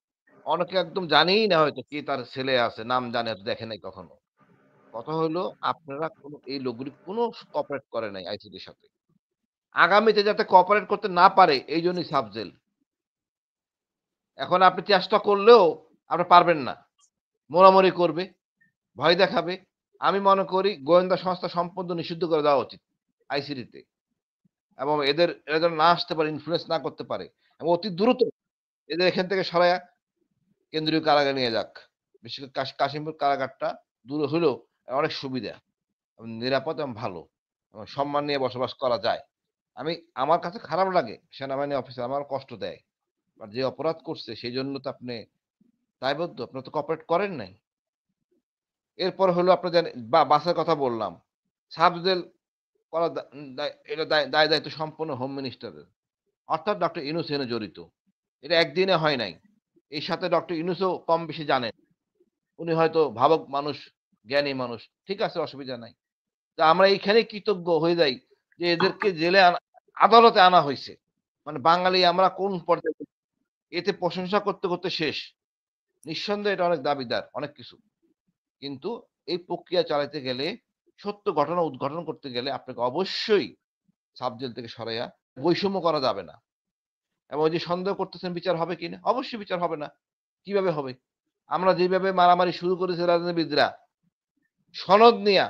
অনেকে একদম জানেই না হয়তো কে তার ছেলে আছে, নাম জানে, হয়তো দেখে নাই কখনো। কথা হলো আপনারা কোনো এই লোকগুলি কোনো কোঅপারেট করে নাই আইসিডির সাথে। আগামীতে যাতে কোঅপারেট করতে না পারে এই জন্যই সাবজেল। এখন আপনি চেষ্টা করলেও আপনি পারবেন না। মোড়ামুড়ি করবে, ভয় দেখাবে। আমি মনে করি গোয়েন্দা সংস্থা সম্পূর্ণ নিষিদ্ধ করে দেওয়া উচিত আইসিডিতে, এবং এরা যেন না আসতে পারে, ইনফ্লুয়েন্স না করতে পারে, এবং অতি দ্রুত এদের এখান থেকে সরায়া কেন্দ্রীয় কারাগারে নিয়ে যাক। বিশেষ করে কাশিমপুর কারাগারটা দূরে হলেও অনেক সুবিধা, নিরাপদ এবং ভালো, এবং সম্মান নিয়ে বসবাস করা যায়। আমার কাছে খারাপ লাগে সেনাবাহিনী অফিসার, আমার কষ্ট দেয়। আর যে অপরাধ করছে সেই জন্য তো আপনি দায়বদ্ধ, আপনি তো কোঅপারেট করেন নাই। এরপর হলো আপনার বাসের কথা বললাম, সাবজেল করা এটা দায় দায়িত্ব সম্পূর্ণ হোম মিনিস্টারের, অর্থাৎ ডক্টর ইউনূস এখানে জড়িত। এটা একদিনে হয় নাই। এর সাথে ডক্টর ইউনূসও কম বেশি জানেন। উনি হয়তো ভাবক মানুষ, জ্ঞানী মানুষ, ঠিক আছে, অসুবিধা নাই। তা আমরা এইখানে কৃতজ্ঞ হয়ে যাই যে এদেরকে জেলে আদালতে আনা হয়েছে। মানে বাঙালি আমরা কোন পর্যায়ে, এতে প্রশংসা করতে করতে শেষ। নিঃসন্দেহে এটা অনেক দাবিদার, অনেক কিছু। কিন্তু এই প্রক্রিয়া চালাতে গেলে, সত্য ঘটনা উদ্ঘাটন করতে গেলে আপনাকে অবশ্যই সাবজেল থেকে সরাইয়া, বৈষম্য করা যাবে না। এবং ওই যে সন্দেহ করতেছেন বিচার হবে কিনা, অবশ্যই বিচার হবে না। কিভাবে হবে? আমরা যেভাবে মারামারি শুরু করেছি রাজনীতিবিদরা সনদ নিয়া,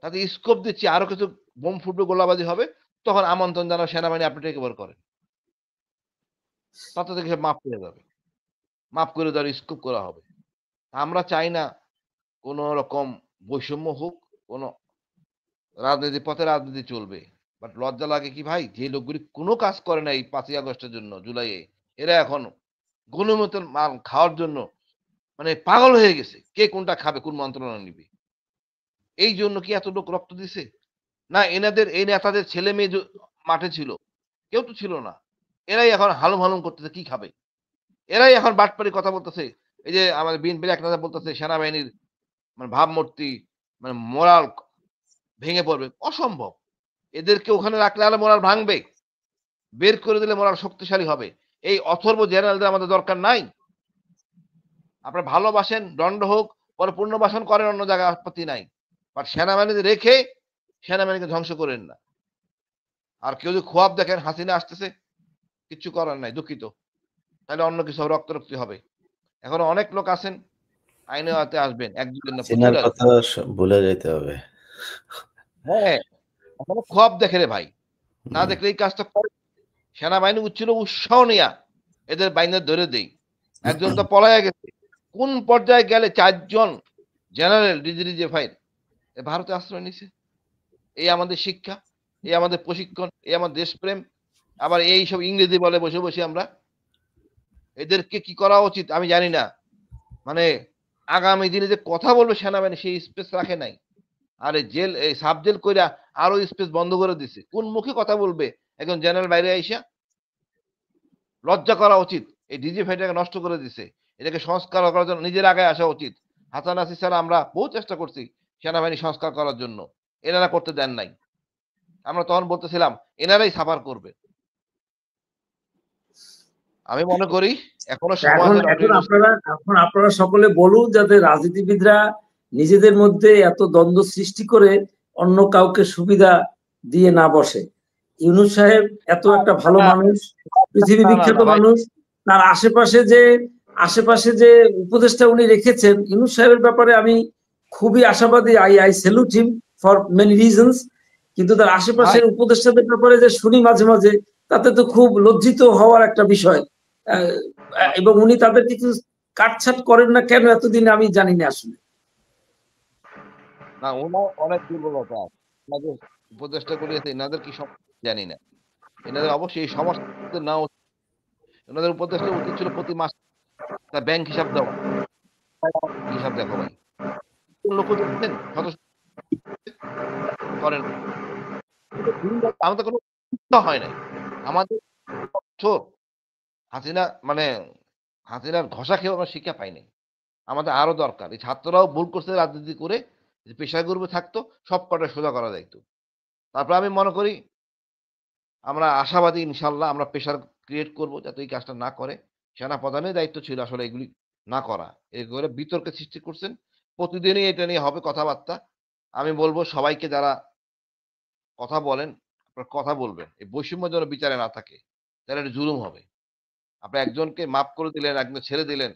তাতে স্কোপ দিচ্ছি আরো কিছু বোম ফুটবে, গোলাবাজি হবে, তখন আমন্ত্রণ জানাও সেনাবাহিনী, আপনি টেক ওভার করেন, তাতে থেকে মাফ করে যাবে, মাফ করে দেওয়ার স্কোপ করা হবে। আমরা চাই না কোন রকম বৈষম্য হোক, কোন রাজনীতি পথে রাজনীতি চলবে। বাট লজ্জা লাগে কি ভাই, যে লোকগুলি কোনো কাজ করে না এই 5ই আগস্টের জন্য, জুলাইয়ে, এরা এখন গণমতের মাল খাওয়ার জন্য মানে পাগল হয়ে গেছে। কে কোনটা খাবে, কোন মন্ত্রণালয় নিবে, এই জন্য কি এত লোক রক্ত দিছে? না এনাদের এই নেতাদের ছেলে মেয়ে মাঠে ছিল? কেউ তো ছিল না। এরাই এখন হালুম হালুম করতেছে, কি খাবে? এরাই এখন বাটপারি কথা বলতেছে। এই যে আমাদের বিএনপির এক নেতা বলতেছে সেনাবাহিনীর মানে ভাবমূর্তি, মানে মোরাল ভেঙে পড়বে। অসম্ভব। এদেরকে ওখানে রাখলে আরো মোরাল ভাঙবে, বের করে দিলে মোরাল শক্তিশালী হবে। এই অথর্ব জেনারেলদের আমাদের দরকার নাই। আপনারা ভালোবাসেন, দণ্ড হোক, পরে পুনর্বাসন করেন অন্য জায়গায়, আপত্তি নাই। বাট সেনাবাহিনীতে রেখে সেনাবাহিনীকে ধ্বংস করেন না। আর কেউ যদি খোয়াব দেখেন হাসিনা আসতেছে, কিচ্ছু করার নাই, দুঃখিত। তাহলে অন্য কিছু রক্তারক্তি হবে। এখন অনেক লোক আছেন আইনে হাতে আসবেন, একদিন না হাসিনার কথা ভুলে যেতে হবে। হ্যাঁ, এখনো খোয়াব দেখে রে ভাই, না দেখলে এই কাজটা করে। সেনাবাহিনী উচ্ছিল উৎসাহ নিয়া এদের বাইনে ধরে দেই। একজন তো পলাইয়া গেছে, কোন পর্যায়ে গেলে 4 জন জেনারেল ডিজিএফআই ভারতে আশ্রয় নিছে। এই আমাদের শিক্ষা, এই আমাদের প্রশিক্ষণ, এই আমাদের দেশপ্রেম, আবার এই সব ইংরেজি বলে বসে বসে আমরা। এদেরকে কি করা উচিত আমি জানি না। মানে আগামী দিনে যে কথা বলবে সেনাবাহিনী, সেই স্পেস রাখে নাই। আরে জেল, এই সাব জেল কইরা আরো স্পেস বন্ধ করে দিছে। কোন মুখে কথা বলবে একজন জেনারেল বাইরে আইসা? লজ্জা করা উচিত। এই ডিজিএফআইটাকে নষ্ট করে দিছে। এটাকে সংস্কার করার জন্য নিজের আগে আসা উচিত। হাসান নাসির স্যার, আমরা বহু চেষ্টা করছি সেনাবাহিনী সংস্কার করার জন্য, এনারা করতে দেন নাই। আমরা তখন বলতেছিলাম এনারাই সাফার করবে। আমি মনে করি এখনো এখন আপনারা সকলে বলুন, যাতে রাজনীতিবিদরা নিজেদের মধ্যে এত দ্বন্দ্ব সৃষ্টি করে অন্য কাউকে সুবিধা দিয়ে না বসে। ইউনূস সাহেব এত একটা ভালো মানুষ, পৃথিবী বিখ্যাত মানুষ, তার আশেপাশে যে উপদেষ্টা উনি রেখেছেন, ইউনূস সাহেবের ব্যাপারে আমি খুবই আশাবাদী। I salute him for many reasons. কিন্তু তার আশেপাশের উপদেষ্টাদের ব্যাপারে যে শুনি মাঝে মাঝে, তাতে তো খুব লজ্জিত হওয়ার একটা বিষয়। এবং উনি তাদের কিছু কাটছাট করেন না কেন এতদিন আমি জানি না আসলে। না, ওনার অনেক দুর্বলতা আছে। ওনাদের উপদেষ্টা করিয়েছে, এনাদের কি জানি না। এনাদের অবশ্যই এই সমস্যা না, ওনাদের উপদেষ্টা উচিত ছিল প্রতি মাস তার ব্যাংক হিসাব দেওয়া। হিসাব দেখো ভাই, লোক দেখছেন করেন, আমাদের কোনো হয় নাই। আমাদের হাসিনা মানে হাসিনার ঘষা খেয়ে আমরা শিক্ষা পাইনি। আমাদের আরো দরকার, এই ছাত্ররাও ভুল করছে রাজনীতি করে, পেশায় গ্রুপে থাকতো, সব কটা সোজা করা যাইত। তারপর আমি মনে করি আমরা আশাবাদী, ইনশাল্লাহ আমরা প্রেশার ক্রিয়েট করব যাতে এই কাজটা না করে। সেনা প্রধানের দায়িত্ব ছিল আসলে এগুলি না করা। এগুলো বিতর্কের সৃষ্টি করছেন, প্রতিদিনই এটা নিয়ে হবে কথাবার্তা। আমি বলবো সবাইকে যারা কথা বলেন, আপনারা কথা বলবেন, এই বৈষম্য যেন বিচারে না থাকে, তাহলে এটা জুলুম হবে। আপনি একজনকে মাফ করে দিলেন, একজন ছেড়ে দিলেন,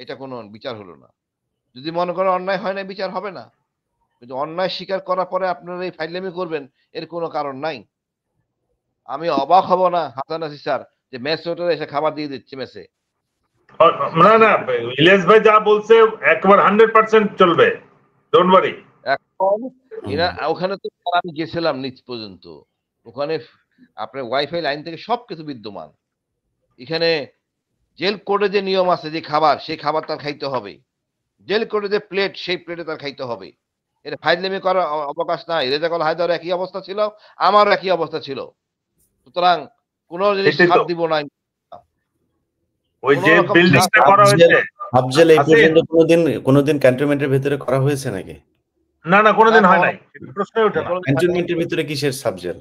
এটা কোনো বিচার হলো না। যদি মনে করেন অন্যায় হয় না, বিচার হবে না। কিন্তু অন্যায় স্বীকার করার পরে আপনারা এই ফাইজলামি করবেন, এর কোনো কারণ নাই। আমি অবাক হব না হাসান নাসির স্যার যে মেস ওয়েটার এসে খাবার দিয়ে দিচ্ছে মেসে। না না, ইলিয়াস ভাই যা বলছে একবার 100% চলবে, ডোন্ট ওয়ারি। এখন এরা ওখানে তো আমি গেছিলাম নিচ পর্যন্ত, ওখানে আপনার ওয়াইফাই লাইন থেকে সবকিছু বিদ্যমান। এখানে জেল কোডে যে নিয়ম আছে, যে খাবার সেই খাবার তার খাইতে হবে, জেল কোডে যে প্লেট সেই প্লেটে তার খাইতে হবে। এটা ফাইজলামি করার অবকাশ নাই। রেজাকুল হায়দার একই অবস্থা ছিল, আমারও একই অবস্থা ছিল। সুতরাং কোন জিনিস ছাড় দিব না। ওই যে বিল্ডিংটা করা হয়েছে, আফজল এই পর্যন্ত কোনোদিন ক্যান্টনমেন্টের ভিতরে করা হয়েছে নাকি? না না, কোনোদিন হয় নাই, প্রশ্নই ওঠে না। ক্যান্টনমেন্টের ভিতরে কিসের সাবজেল?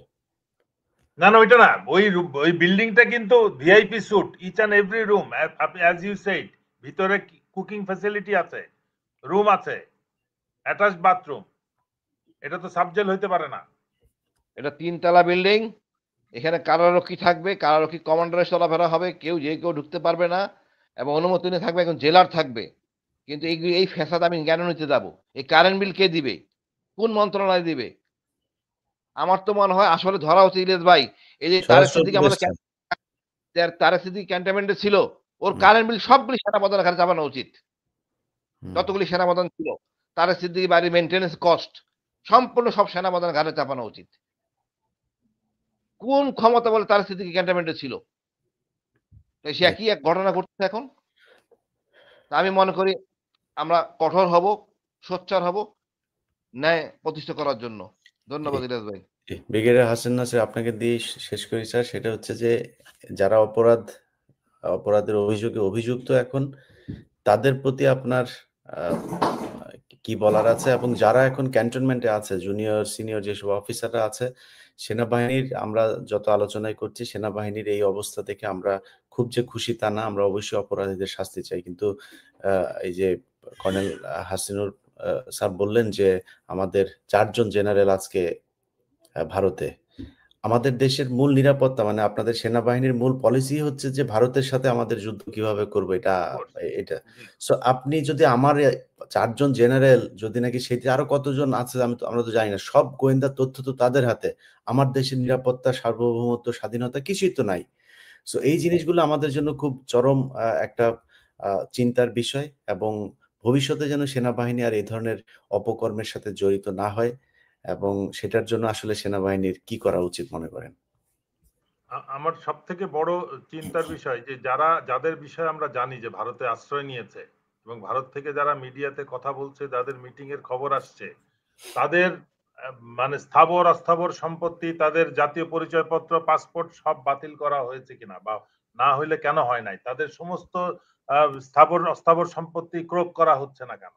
না না, ওইটা না, ওই বিল্ডিংটা কিন্তু VIP suite, each and every room, as you said, ভিতরে কুকিং ফ্যাসিলিটি আছে, রুম আছে, অ্যাটাচ বাথরুম। এটা তো সাবজেল হইতে পারে না। এটা 3 তলা বিল্ডিং, এখানে কারারক্ষী থাকবে, কারারক্ষী কমান্ডারের চলাফেরা হবে, কেউ ঢুকতে পারবে না, এবং অনুমতি নিয়ে থাকবে, একজন জেলার থাকবে। কিন্তু এই ফ্যাসাদ আমি কেন নিতে যাবো? এই কারেন্ট বিল কে দিবে? কোন মন্ত্রণালয় দিবে? আমার তো মনে হয় আসলে ধরা উচিত ইলিয়াস ভাই, এই যে তারেক সিদ্দিকী ক্যান্টনমেন্টে ছিল, ওর কারেন্ট বিল সবগুলি সেনাপ্রধানের ঘাড়ে চাপানো উচিত। যতগুলি সেনাপ্রধান ছিল, তারেক সিদ্দিকী বাড়ির মেইনটেনেন্স কস্ট সম্পূর্ণ সব সেনাপ্রধানের ঘাড়ে চাপানো উচিত। কোন ক্ষমতা বলে তারেক সিদ্দিকী ক্যান্টনমেন্টে ছিল? সে একই এক ঘটনা ঘটছে এখন। আমি মনে করি আমরা কঠোর হব, সোচ্চার হব ন্যায় প্রতিষ্ঠা করার জন্য। ধন্যবাদ ইলিয়াস ভাই। ব্রিগেডিয়ার হাসান নাসির, আপনাকে দিয়ে শেষ করি স্যার। সেটা হচ্ছে যে যারা অপরাধের অভিযোগে অভিযুক্ত এখন, তাদের প্রতি আপনার কি বলার আছে? এবং যারা এখন ক্যান্টনমেন্টে আছে, জুনিয়র সিনিয়র যেসব অফিসাররা আছে, সেনাবাহিনীর আমরা যত আলোচনায় করছি, সেনাবাহিনীর এই অবস্থা থেকে আমরা খুব যে খুশি তা না। আমরা অবশ্যই অপরাধীদের শাস্তি চাই, কিন্তু এই যে কর্নেল হাসিনুর স্যার বললেন যে আমাদের 4 জন জেনারেল আজকে ভারতে। আমাদের দেশের মূল নিরাপত্তা, মানে আপনাদের সেনাবাহিনীর মূল পলিসি হচ্ছে যে ভারতের সাথে আমাদের যুদ্ধ কিভাবে করবো, এটা। সো আপনি যদি আমার 4 জন জেনারেল যদি নাকি, সেটি আরো কতজন আছে আমরা তো জানি না, সব গোয়েন্দা তথ্য তো তাদের হাতে। আমার দেশের নিরাপত্তা, সার্বভৌমত্ব, স্বাধীনতা কিছুই তো নাই। সো এই জিনিসগুলো আমাদের জন্য খুব চরম একটা চিন্তার বিষয়, এবং ভবিষ্যতে যেন সেনাবাহিনী আর এই ধরনের অপকর্মের সাথে জড়িত না হয়, এবং সেটার জন্য আসলে সেনাবাহিনীর কি করা উচিত মনে করেন? আমার সব থেকে বড় চিন্তার বিষয় যে যাদের বিষয়ে আমরা জানি যে ভারতে আশ্রয় নিয়েছে, এবং ভারত থেকে যারা মিডিয়াতে কথা বলছে, যাদের মিটিং এর খবর আসছে, তাদের মানে স্থাবর অস্থাবর সম্পত্তি, তাদের জাতীয় পরিচয়পত্র, পাসপোর্ট সব বাতিল করা হয়েছে কিনা, বা না হইলে কেন হয় নাই, তাদের সমস্ত স্থাবর অস্থাবর সম্পত্তি ক্রোক করা হচ্ছে না কেন,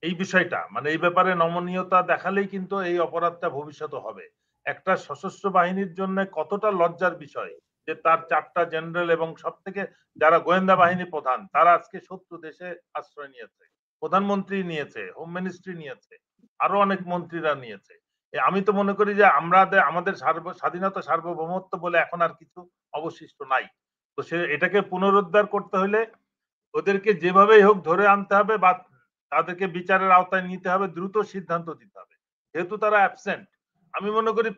এই বিষয়টা, মানে এই ব্যাপারে নমনীয়তা দেখালেই কিন্তু এই অপরাধটা ভবিষ্যতে হবে। একটা সশস্ত্র বাহিনীর জন্য কতটা লজ্জার বিষয় যে তার 4টা জেনারেল এবং সব থেকে যারা গোয়েন্দা বাহিনী প্রধান, তারা আজকে শত্রু দেশে আশ্রয় নিয়েছে। প্রধানমন্ত্রী নিয়েছে, হোম মিনিস্ট্রি নিয়েছে, আরো অনেক মন্ত্রীরা নিয়েছে। আমি তো মনে করি যে আমাদের স্বাধীনতা সার্বভৌমত্ব বলে এখন আর কিছু অবশিষ্ট নাই। তো এটাকে পুনরুদ্ধার করতে হলে ওদেরকে যেভাবেই হোক ধরে আনতে হবে বা তাদেরকে বিচারের আওতায় নিতে হবে, দ্রুত সিদ্ধান্ত দিতে হবে। যেহেতু তারা অ্যাবসেন্ট, আমি মনে করি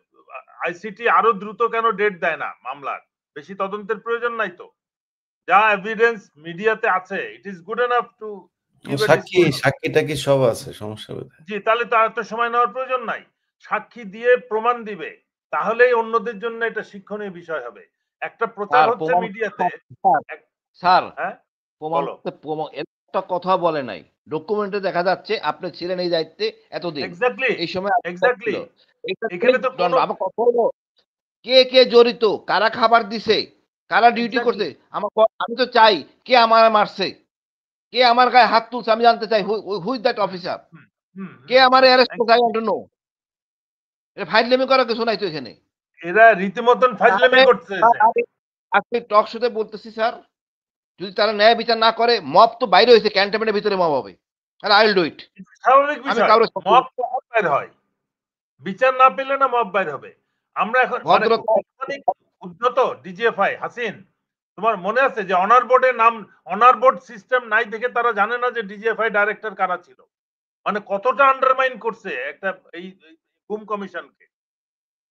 আইসিটি আরো দ্রুত কেন ডেট দেয় না মামলার? বেশি তদন্তের প্রয়োজন নাই তো? যা এভিডেন্স মিডিয়াতে আছে, it is good enough to সাক্ষীটা কি সব আছে, সমস্যা কোথায়? জি, তাহলে তার তো সময় নেওয়ার প্রয়োজন নাই। সাক্ষী দিয়ে প্রমাণ দিবে, তাহলেই অন্যদের জন্য এটা শিক্ষণীয় বিষয় হবে। একটা প্রচার স্যার হচ্ছে প্রমাণ মিডিয়াতে। স্যার হ্যাঁ, প্রমাণ বলো। একটা কথা বলে নাই, ডকুমেন্টে দেখা যাচ্ছে আপনি ছিলেন এই দায়িত্বে এতদিন, এক্স্যাক্টলি, এই সময় এক্স্যাক্টলি। এটা এখানে তো কোনো আমার কথা হলো কে কে জড়িত, কারা খাবার দিছে, কারা ডিউটি এক্স্যাক্টলি করছে, আমি তো চাই কে আমার মারছে, কে আমার গায়ে হাত তুলছে, আমি জানতে চাই হু ইজ দ্যাট অফিসার, কে আমার অ্যারেস্ট করছে, আই ওয়ান্ট টু নো। এটা ফাইজলামি করার কিছু নাই তো এখানে। এরা রীতিমতন ফাজলামি করছে। আজকে টক শোতে বলতেছি স্যার, যদি তারা ন্যায় বিচার না করে, মব তো বাইরে হয়েছে, ক্যান্টনমেন্টের ভিতরে মব হবে, আর আই উইল ডু ইট। স্বাভাবিক আমি বিষয়, কারো মব বাইর হয়, বিচার না পেলে না মব বাইর হবে। আমরা এখন মানে উদ্ধত ডিজিএফআই হাসিন, তোমার মনে আছে যে অনার বোর্ডের নাম, অনার বোর্ড সিস্টেম নাই দেখে তারা জানে না যে ডিজিএফআই ডাইরেক্টর কারা ছিল। মানে কতটা আন্ডারমাইন করছে একটা এই গুম কমিশনকে,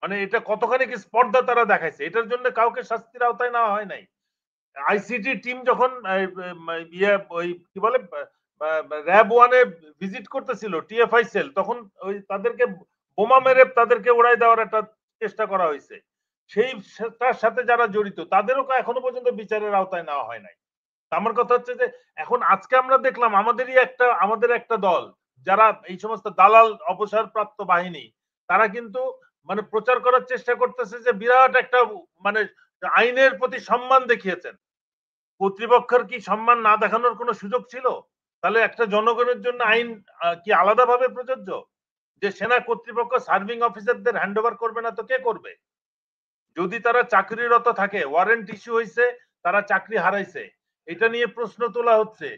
মানে এটা কতখানি কি স্পর্ধা তারা দেখাইছে। এটার জন্য কাউকে শাস্তির আওতায় নেওয়া হয় নাই। আইসিটি টিম যখন ওই কি বলে র্যাব ওয়ানে ভিজিট করতেছিল টিএফআই সেল, তখন ওই তাদেরকে বোমা মেরে তাদেরকে উড়াই দেওয়ার একটা চেষ্টা করা হয়েছে। তার সাথে যারা জড়িত তাদেরও এখনো পর্যন্ত বিচারের আওতায় নেওয়া হয় নাই। আমার কথা হচ্ছে যে এখন আজকে আমরা দেখলাম আমাদের একটা দল যারা এই সমস্ত দালাল অবসরপ্রাপ্ত বাহিনী, তারা কিন্তু মানে প্রচার করার চেষ্টা করতেছে যে বিরাট একটা মানে আইনের প্রতি সম্মান দেখিয়েছেন। কর্তৃপক্ষের কি সম্মান না দেখানোর কোনো সুযোগ ছিল? তাহলে একটা জনগণের জন্য আইন কি আলাদাভাবে প্রযোজ্য? যে সেনা কর্তৃপক্ষ সার্ভিং অফিসারদের হ্যান্ডওভার করবে না তো কে করবে? যদি তারা চাকরিরত থাকে, ওয়ারেন্ট ইস্যু হয়েছে, তারা চাকরি হারাইছে, এটা নিয়ে প্রশ্ন তোলা হচ্ছে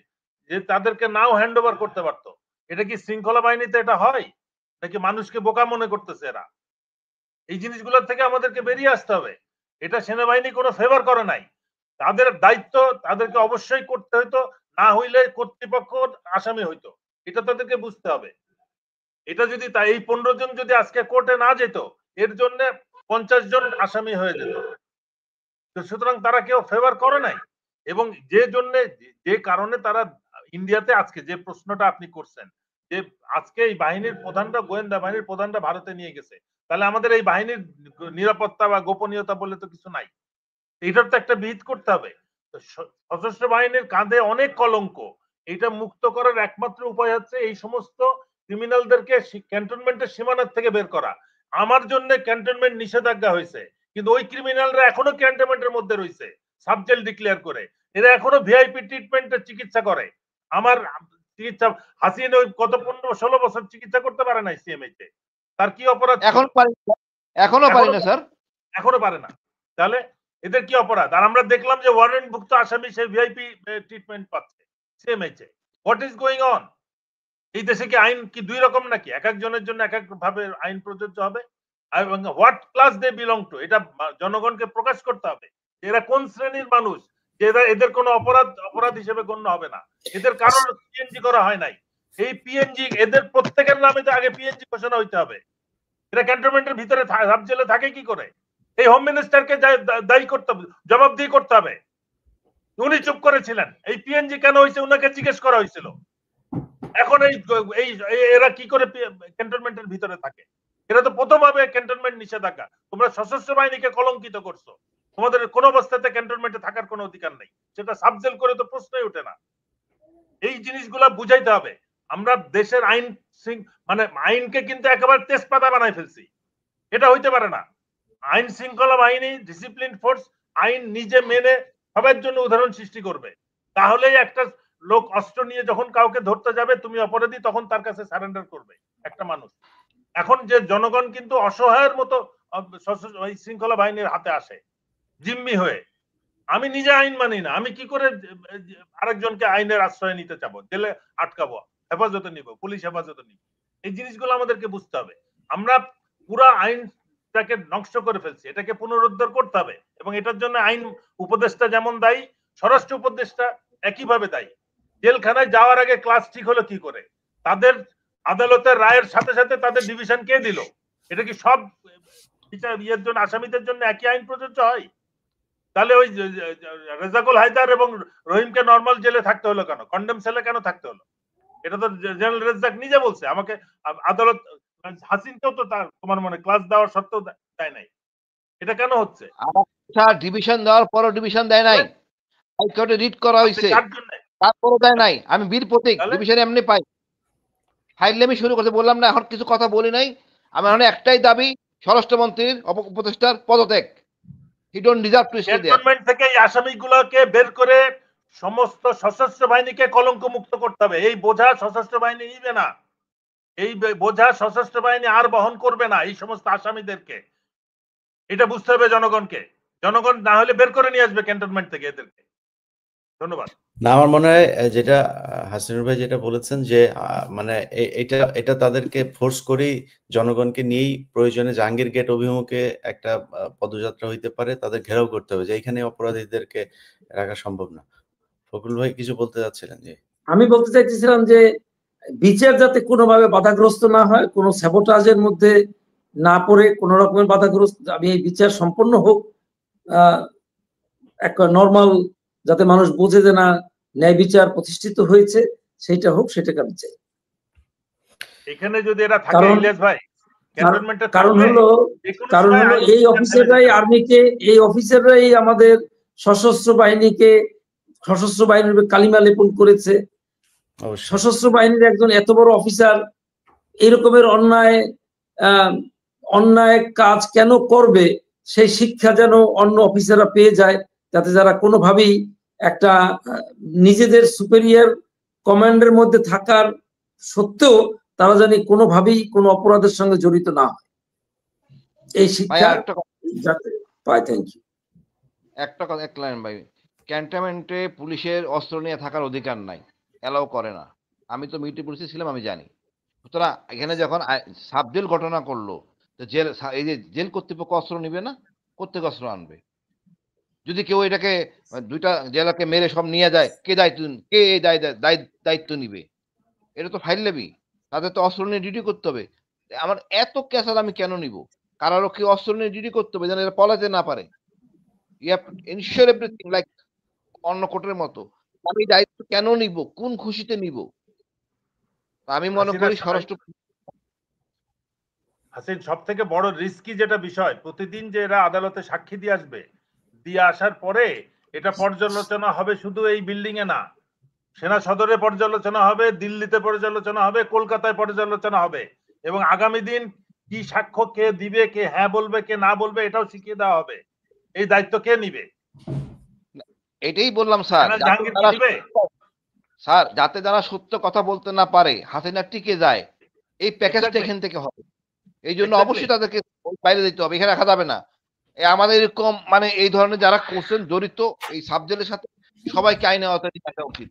যে তাদেরকে নাও হ্যান্ডওভার করতে পারতো। এটা কি শৃঙ্খলা বাহিনীতে এটা হয়, নাকি মানুষকে বোকা মনে করতেছে এরা? এই জিনিসগুলোর থেকে আমাদেরকে বেরিয়ে আসতে হবে। এটা সেনাবাহিনী কোনো ফেভার করে নাই, তাদের দায়িত্ব তাদেরকে অবশ্যই করতে হইতো, না হইলে কর্তৃপক্ষ আসামি হইতো, এটা তাদেরকে বুঝতে হবে। এটা যদি এই 15 জন যদি আজকে কোর্টে না যেত, এর জন্য 50 জন আসামি হয়ে যেত। তো সুতরাং তারা কেউ ফেভার করে নাই। এবং যে কারণে তারা ইন্ডিয়াতে আজকে যে প্রশ্নটা আপনি করছেন যে আজকে এই বাহিনীর প্রধানরা, গোয়েন্দা বাহিনীর প্রধানরা ভারতে নিয়ে গেছে, তাহলে আমাদের এই বাহিনীর নিরাপত্তা বা গোপনীয়তা বলে তো কিছু নাই। এটার তো একটা বিহিত করতে হবে। সশস্ত্র বাহিনীর কাঁধে অনেক কলঙ্ক, এটা মুক্ত করার একমাত্র উপায় হচ্ছে এই সমস্ত ক্রিমিনালদেরকে ক্যান্টনমেন্টের সীমানার থেকে বের করা। আমার জন্য ক্যান্টনমেন্ট নিষেধাজ্ঞা হয়েছে, কিন্তু ওই ক্রিমিনালরা এখনো ক্যান্টনমেন্টের মধ্যে রয়েছে সাবজেল ডিক্লেয়ার করে। এরা এখনো ভিআইপি ট্রিটমেন্টের চিকিৎসা করে। আমার চিকিৎসা হাসিন ওই কত 15-16 বছর চিকিৎসা করতে পারে নাই সিএমএইচে। তার কি অপরাধ? এখনো পারি না স্যার, এখনো পারে না। তাহলে এদের কি অপরাধ? আর আমরা দেখলাম যে ওয়ারেন্টভুক্ত আসামি সে ভিআইপি ট্রিটমেন্ট পাচ্ছে সিএমএইচে। What is going on? এই দেশে কি আইন কি দুই রকম নাকি? এক একজনের জন্য এক এক ভাবে আইন প্রযোজ্য হবে? এবং what class they belong to, এটা জনগণকে প্রকাশ করতে হবে। এরা কোন শ্রেণীর মানুষ, যে এদের কোনো অপরাধ হিসেবে গণ্য হবে না। এদের কারোর পিএনজি করা হয় নাই। এই পিএনজি এদের প্রত্যেকের নামে তো আগে পিএনজি ঘোষণা হইতে হবে। এরা ক্যান্টনমেন্টের ভিতরে সাব জেলে থাকে কি করে? এই হোম মিনিস্টারকে দায়ী করতে হবে, জবাবদিহি করতে হবে। উনি চুপ করেছিলেন, এই পিএনজি কেন হয়েছে উনাকে জিজ্ঞেস করা হয়েছিল। এখন এরা কি করে ক্যান্টনমেন্টের ভিতরে থাকে? এরা তো প্রথম হবে ক্যান্টনমেন্ট নিষেধাজ্ঞা। তোমরা সশস্ত্র বাহিনীকে কলঙ্কিত করছো, তোমাদের কোন অবস্থাতে ক্যান্টনমেন্টে থাকার কোনো অধিকার নেই। সেটা সাবজেল করে তো প্রশ্নই ওঠে না। এই জিনিসগুলা বুঝাইতে হবে। আমরা দেশের আইন মানে আইনকে কিন্তু একেবারে তেজপাতা বানাই ফেলছি, এটা হইতে পারে না। আইন শৃঙ্খলা বাহিনী, ডিসিপ্লিন ফোর্স আইন নিজে মেনে সবার জন্য উদাহরণ সৃষ্টি করবে। তাহলেই একটা লোক অস্ত্র নিয়ে যখন কাউকে ধরতে যাবে তুমি অপরাধী, তখন তার কাছে সারেন্ডার করবে একটা মানুষ। এখন যে জনগণ কিন্তু অসহায়ের মতো ওই শৃঙ্খলা বাহিনীর হাতে আসে জিম্মি হয়ে। আমি নিজে আইন মানি না, আমি কি করে আরেকজনকে আইনের আশ্রয় নিতে চাবো, জেলে আটকাবো, হেফাজতে নিব, পুলিশ হেফাজতে নিব? এই জিনিসগুলো আমাদেরকে বুঝতে হবে। আমরা পুরা আইনটাকে নষ্ট করে ফেলছে, এটাকে পুনরুদ্ধার করতে হবে। এবং এটার জন্য আইন উপদেষ্টা যেমন দায়ী, স্বরাষ্ট্র উপদেষ্টা একইভাবে দায়ী। জেলখানায় যাওয়ার আগে ক্লাস ঠিক হলো কি করে? তাদের আদালতের রায়ের সাথে সাথে তাদের ডিভিশন কে দিল? এটা কি সব ইয়ের জন্য, আসামিদের জন্য একই আইন প্রযোজ্য হয়? তাহলে ওই রেজাকুল হায়দার এবং রহিমকে নর্মাল জেলে থাকতে হলো কেন? কন্ডেম সেলে কেন থাকতে হলো? এটা তো জেনারেল রেজাক নিজে বলছে। আমাকে আদালত হাসিনকেও তো তার তোমার মনে ক্লাস দেওয়ার সত্ত্বেও দেয় নাই। এটা কেন হচ্ছে? ডিভিশন দেওয়ার পরও ডিভিশন দেয় নাই, হাইকোর্টে রিট করা হয়েছে, তারপরও দেয় নাই। আমি বীর প্রতীক ডিভিশন এমনি পাই, ফাইল আমি শুরু করতে বললাম না, এখন কিছু কথা বলি নাই। আমার এখন একটাই দাবি, স্বরাষ্ট্রমন্ত্রীর উপদেষ্টার পদত্যাগ। He don't deserve to stay there. Cantonment থেকে এই আসামিগুলোকে বের করে সমস্ত সশস্ত্র বাহিনীকে কলঙ্ক মুক্ত করতে হবে। এই বোঝা সশস্ত্র বাহিনী নিবে না, এই বোঝা সশস্ত্র বাহিনী আর বহন করবে না এই সমস্ত আসামিদেরকে। এটা বুঝতে হবে জনগণকে। জনগণ না হলে বের করে নিয়ে আসবে ক্যান্টনমেন্ট থেকে এদেরকে। ধন্যবাদ। না, আমার মনে হয় যেটা হাসিনুর ভাই যেটা বলেছেন যে মানে এটা তাদেরকে ফোর্স করেই জনগণকে নিয়েই প্রয়োজনে জাহাঙ্গীর গেট অভিমুখে একটা পদযাত্রা হইতে পারে, তাদের ঘেরাও করতে হবে যে এখানে অপরাধীদেরকে রাখা সম্ভব না। ফখরুল ভাই কিছু বলতে যাচ্ছিলেন? যে আমি বলতে চাইছিলাম যে বিচার যাতে কোনোভাবে বাধাগ্রস্ত না হয়, কোনো স্যাবোটাজের মধ্যে না পড়ে, কোনো রকমের বাধাগ্রস্ত, আমি এই বিচার সম্পন্ন হোক, একটা নর্মাল, যাতে মানুষ বোঝে যে না ন্যায় বিচার প্রতিষ্ঠিত হয়েছে, সেটা হোক, সেটাকে আমি চাই। এখানে যদি এরা থাকে ইলিয়াস ভাই, কারণ হলো এই অফিসাররাই আর্মিকে, এই অফিসাররাই আমাদের সশস্ত্র বাহিনীকে, সশস্ত্র বাহিনীর কালিমা লেপন করেছে। সশস্ত্র বাহিনীর একজন এত বড় অফিসার এরকমের অন্যায় কাজ কেন করবে, সেই শিক্ষা যেন অন্য অফিসাররা পেয়ে যায়, যাতে যারা কোনোভাবেই একটা নিজেদের সুপেরিয়র কমান্ডের মধ্যে থাকার সত্ত্বেও তারা জানি কোনোভাবেই কোনো অপরাধের সঙ্গে জড়িত না হয়, এই শিক্ষা যাতে পায়। Thank you. একটা কথা, এক লাইন ভাই। ক্যান্টনমেন্টে পুলিশের অস্ত্র নিয়ে থাকার অধিকার নাই, অ্যালাউ করে না। আমি তো মিলিটারি পুলিশে ছিলাম, আমি জানি। সুতরাং এখানে যখন সাবজেল ঘটনা করলো, জেল, এই যে জেল কর্তৃপক্ষ অস্ত্র নিবে না, কোত্থেকে অস্ত্র আনবে? যদি কেউ এটাকে দুইটা জেলাকে মেরে সব নিয়ে যায়, কে এই দায়িত্ব নিবে? এটা তো ফাইল লেবি, তাদের তো অস্ত্র নিয়ে ডিউটি করতে হবে। আমার এত ক্যাসাল আমি কেন নিব? কারারক্ষী অস্ত্র নিয়ে ডিউটি করতে হবে যেন এরা পলাতে না পারে। You have to ensure everything like অন্য কোর্টের মতো। আমি দায়িত্ব কেন নিব? কোন খুশিতে নিব? আমি মনে করি স্বরাষ্ট্র হাসিন সব থেকে বড় রিস্কি যেটা বিষয়, প্রতিদিন যে এরা আদালতে সাক্ষী দিয়ে আসবে, দিয়ে আসার পরে এটা পর্যালোচনা হবে শুধু এই বিল্ডিং এ না, সেনা সদরে পর্যালোচনা হবে, দিল্লিতে পর্যালোচনা হবে, কলকাতায় পর্যালোচনা হবে, এবং আগামী দিন কি সাক্ষ্য কে দিবে, কে হ্যাঁ বলবে, কে না বলবে, এটাও শিখিয়ে দেওয়া হবে। এই দায়িত্ব কে নিবে? এটাই বললাম স্যার, যাতে যারা সত্য কথা বলতে না পারে, হাসিনা টিকে যায়, এই প্যাকেজটা এখান থেকে হবে। এই জন্য অবশ্যই তাদেরকে বাইরে দিতে হবে, এখানে রাখা যাবে না। আমাদের এরকম মানে এই ধরনের যারা কোশ্চেন জড়িত এই সাবজেক্টের সাথে, সবাইকে আইনে আওতায় রাখা উচিত।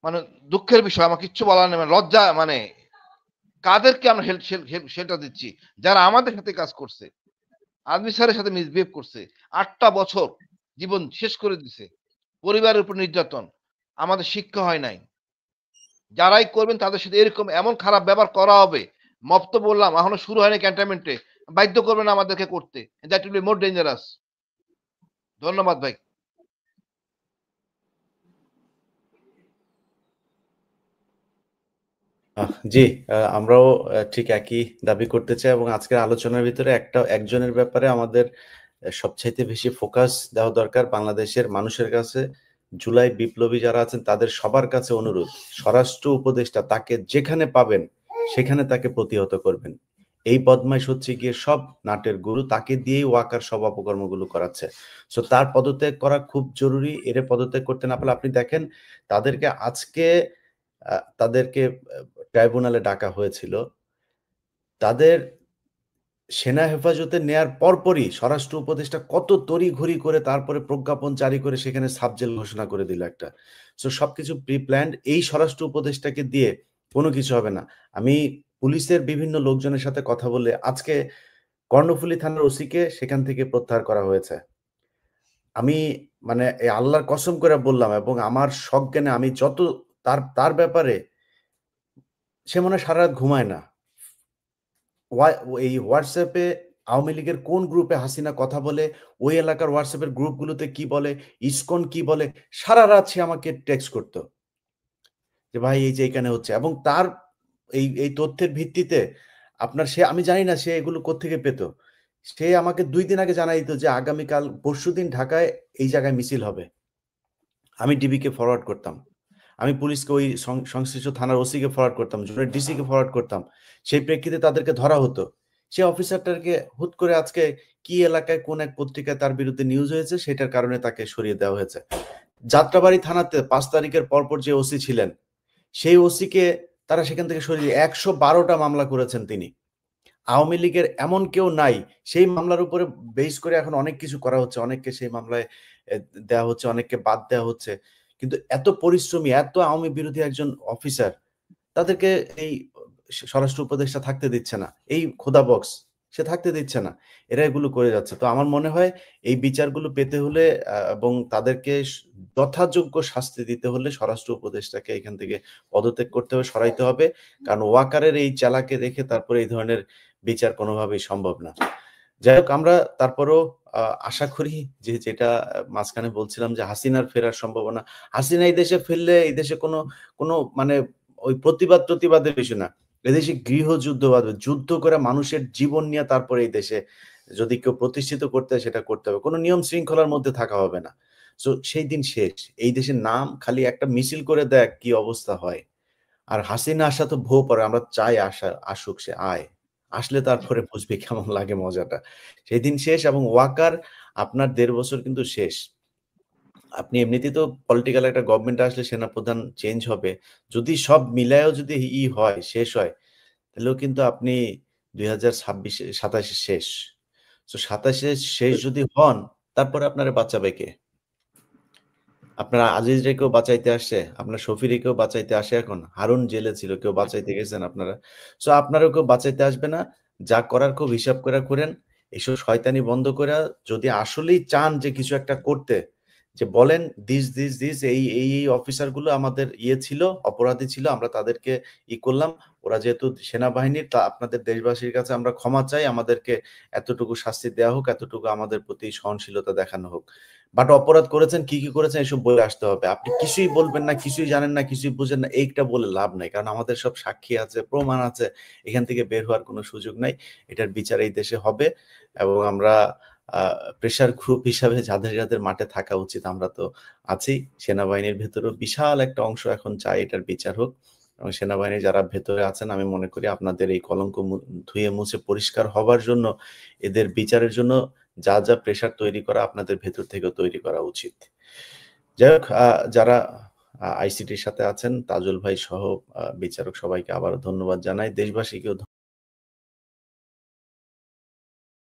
মানে দুঃখের বিষয়, আমার কিচ্ছু বলার নেই, লজ্জা। মানে কাদেরকে আমরা সেটা দিচ্ছি? যারা আমাদের সাথে কাজ করছে, আর্মি স্যারের সাথে মিসবিহেভ করছে, 8টা বছর জীবন শেষ করে দিছে, পরিবারের উপর নির্যাতন, আমাদের শিক্ষা হয় নাই। যারাই করবেন তাদের সাথে এরকম এমন খারাপ ব্যবহার করা হবে। মব তো বললাম এখনো শুরু হয়নি, ক্যান্টনমেন্টে বাধ্য করবেন আমাদেরকে করতে। That will be more dangerous. ধন্যবাদ ভাই। জি, আমরাও ঠিক একই দাবি করতে চাই, এবং আজকের আলোচনার ভিতরে একজনের ব্যাপারে আমাদের সবচাইতে বেশি ফোকাস দেওয়া দরকার। বাংলাদেশের মানুষের কাছে, জুলাই বিপ্লবী যারা আছেন তাদের সবার কাছে অনুরোধ, স্বরাষ্ট্র উপদেষ্টা তাকে যেখানে পাবেন সেখানে তাকে প্রতিহত করবেন। এই বদমাইশ হচ্ছে গিয়ে সব নাটের গুরু, তাকে দিয়েই ওয়াকার সব অপকর্মগুলো করাচ্ছে। সো তার পদত্যাগ করা খুব জরুরি। এর পদত্যাগ করতে না পারলে আপনি দেখেন তাদেরকে আজকে তাদেরকে ট্রাইব্যুনালে ডাকা হয়েছিল, তাদের সেনা হেফাজতে নেয়ার পরপরই স্বরাষ্ট্র উপদেষ্টা কত তড়িঘড়ি করে তারপরে প্রজ্ঞাপন জারি করে সেখানে সাবজেল ঘোষণা করে দিল একটা। সো সবকিছু প্রি প্ল্যান্ড। এই স্বরাষ্ট্র উপদেষ্টাকে দিয়ে কোনো কিছু হবে না। আমি পুলিশের বিভিন্ন লোকজনের সাথে কথা বলে আজকে কর্ণফুলী থানার ওসিকে সেখান থেকে প্রত্যাহার করা হয়েছে। আমি মানে এই আল্লাহর কসম করে বললাম এবং আমার সজ্ঞানে আমি যত তার ব্যাপারে সে মনে হয় সারা রাত ঘুমায় না। এই হোয়াটসঅ্যাপে আওয়ামী লীগের কোন গ্রুপে হাসিনা কথা বলে, ওই এলাকার হোয়াটসঅ্যাপের গ্রুপগুলোতে কি বলে, ইসকন কি বলে, সারা রাত সে আমাকে টেক্সট করতো যে ভাই এই যে এখানে হচ্ছে, এবং তার এই তথ্যের ভিত্তিতে আপনার সে আমি জানি না সে এগুলো কোত্থেকে পেত। সে আমাকে ২ দিন আগে জানাই দিত যে আগামীকাল পরশুদিন ঢাকায় এই জায়গায় মিছিল হবে। আমি ডিবিকে ফরওয়ার্ড করতাম। আমি পুলিশকে ওই সংশ্লিষ্ট থানার ওসিকে ফরওয়ার্ড করতাম, জোনের ডিসিকে ফরওয়ার্ড করতাম। সেই প্রেক্ষিতে তাদেরকে ধরা হতো। সে অফিসারটাকে হুট করে আজকে কি এলাকায় কোন এক পত্রিকায় তার বিরুদ্ধে নিউজ হয়েছে সেটার কারণে তাকে সরিয়ে দেওয়া হয়েছে। যাত্রাবাড়ি থানাতে ৫ তারিখের পরপর যে ওসি ছিলেন সেই ওসিকে তারা সেখান থেকে সরিয়ে ১১২টা মামলা করেছেন তিনি। আওয়ামী লীগের এমন কেউ নাই সেই মামলার উপরে বেস করে এখন অনেক কিছু করা হচ্ছে, অনেককে সেই মামলায় দেওয়া হচ্ছে, অনেককে বাদ দেওয়া হচ্ছে। কিন্তু এত পরিশ্রমী, এত আওয়ামী বিরোধী একজন অফিসার, তাদেরকে এই স্বরাষ্ট্র উপদেষ্টা থাকতে দিচ্ছে না, এই খোদা বক্স সে থাকতে দিচ্ছে না, এরা এগুলো করে যাচ্ছে। তো আমার মনে হয় এই বিচারগুলো পেতে হলে এবং তাদেরকে যথাযোগ্য শাস্তি দিতে হলে স্বরাষ্ট্র উপদেষ্টাকে এখান থেকে পদত্যাগ করতে হবে, সরাইতে হবে। কারণ ওয়াকারের এই চালাকে রেখে তারপরে এই ধরনের বিচার কোনোভাবেই সম্ভব না। যাই হোক, আমরা তারপরও আশা করি যে যেটা মাঝখানে বলছিলাম যে হাসিনার ফেরার সম্ভাবনা, হাসিনা এই দেশে ফিরলে এই দেশে কোনো মানে ওই প্রতিবাদের বিষয় না, এদেশে গৃহযুদ্ধ বাঁধবে, যুদ্ধ করে মানুষের জীবন নিয়ে তারপরে এই দেশে যদি কেউ প্রতিষ্ঠিত করতে হয় সেটা করতে হবে, কোনো নিয়ম শৃঙ্খলার মধ্যে থাকা হবে না। সো সেই দিন শেষ। এই দেশের নাম খালি একটা মিছিল করে দেখ কি অবস্থা হয়। আর হাসিনা আসা তো ভো পরে, আমরা চাই আসুক, সে আয়, আসলে তারপরে বুঝবে কেমন লাগে মজাটা। সেই দিন শেষ এবং ওয়াকার আপনার ১.৫ বছর কিন্তু শেষ। আপনি এমনিতেই তো পলিটিক্যাল একটা গভর্নমেন্ট আসলে সেনাপ্রধান চেঞ্জ হবে। যদি সব মিলায়েও যদি হয়, শেষ হয়, তাহলেও কিন্তু আপনি ২০২৭ শেষ। সো ২৭ শেষ যদি হন, তারপরে আপনারে বাঁচাবে কে? আপনার আজিজ রে কেউ বাঁচাইতে আসছে? আপনার শফিরে কেউ বাঁচাইতে আসে এখন? হারুন জেলে ছিল, কেউ বাঁচাইতে গেছেন আপনারা? সো আপনারাও কেউ বাঁচাইতে আসবে না। যা করার খুব হিসাব করে করেন। এসব শয়তানি বন্ধ কইরা যদি আসলেই চান যে কিছু একটা করতে, যে বলেন দিস এই অফিসার গুলো আমাদের ছিল, অপরাধী ছিল, আমরা তাদেরকে করলাম। ওরা যেহেতু সেনাবাহিনীর, তা আপনাদের দেশবাসীর কাছে আমরা ক্ষমা চাই। আমাদেরকে এতটুকু শাস্তি দেওয়া হোক, এতটুকু আমাদের প্রতি সহনশীলতা দেখানো হোক। বাট অপরাধ করেছেন, কি করেছেন এসব বলে আসতে হবে। আপনি কিছুই বলবেন না, কিছুই জানেন না, কিছুই বুঝেন না, এইটা বলে লাভ নাই। কারণ আমাদের সব সাক্ষী আছে, প্রমাণ আছে। এখান থেকে বের হওয়ার কোনো সুযোগ নাই। এটার বিচার এই দেশে হবে এবং আমরা প্রেশার গ্রুপ হিসাবে যাদের মাঠে থাকা উচিত আমরা তো আছি। সেনাবাহিনীর ভেতরেও বিশাল একটা অংশ এখন চায় এটার বিচার হোক এবং সেনাবাহিনীর যারা ভেতরে আছেন, আমি মনে করি আপনাদের এই কলঙ্ক ধুয়ে মুছে পরিষ্কার হবার জন্য, এদের বিচারের জন্য যা প্রেশার তৈরি করা আপনাদের ভেতর থেকেও তৈরি করা উচিত। যাই হোক, যারা আইসিটির সাথে আছেন, তাজুল ভাই সহ বিচারক সবাইকে আবারও ধন্যবাদ জানাই। দেশবাসীকেও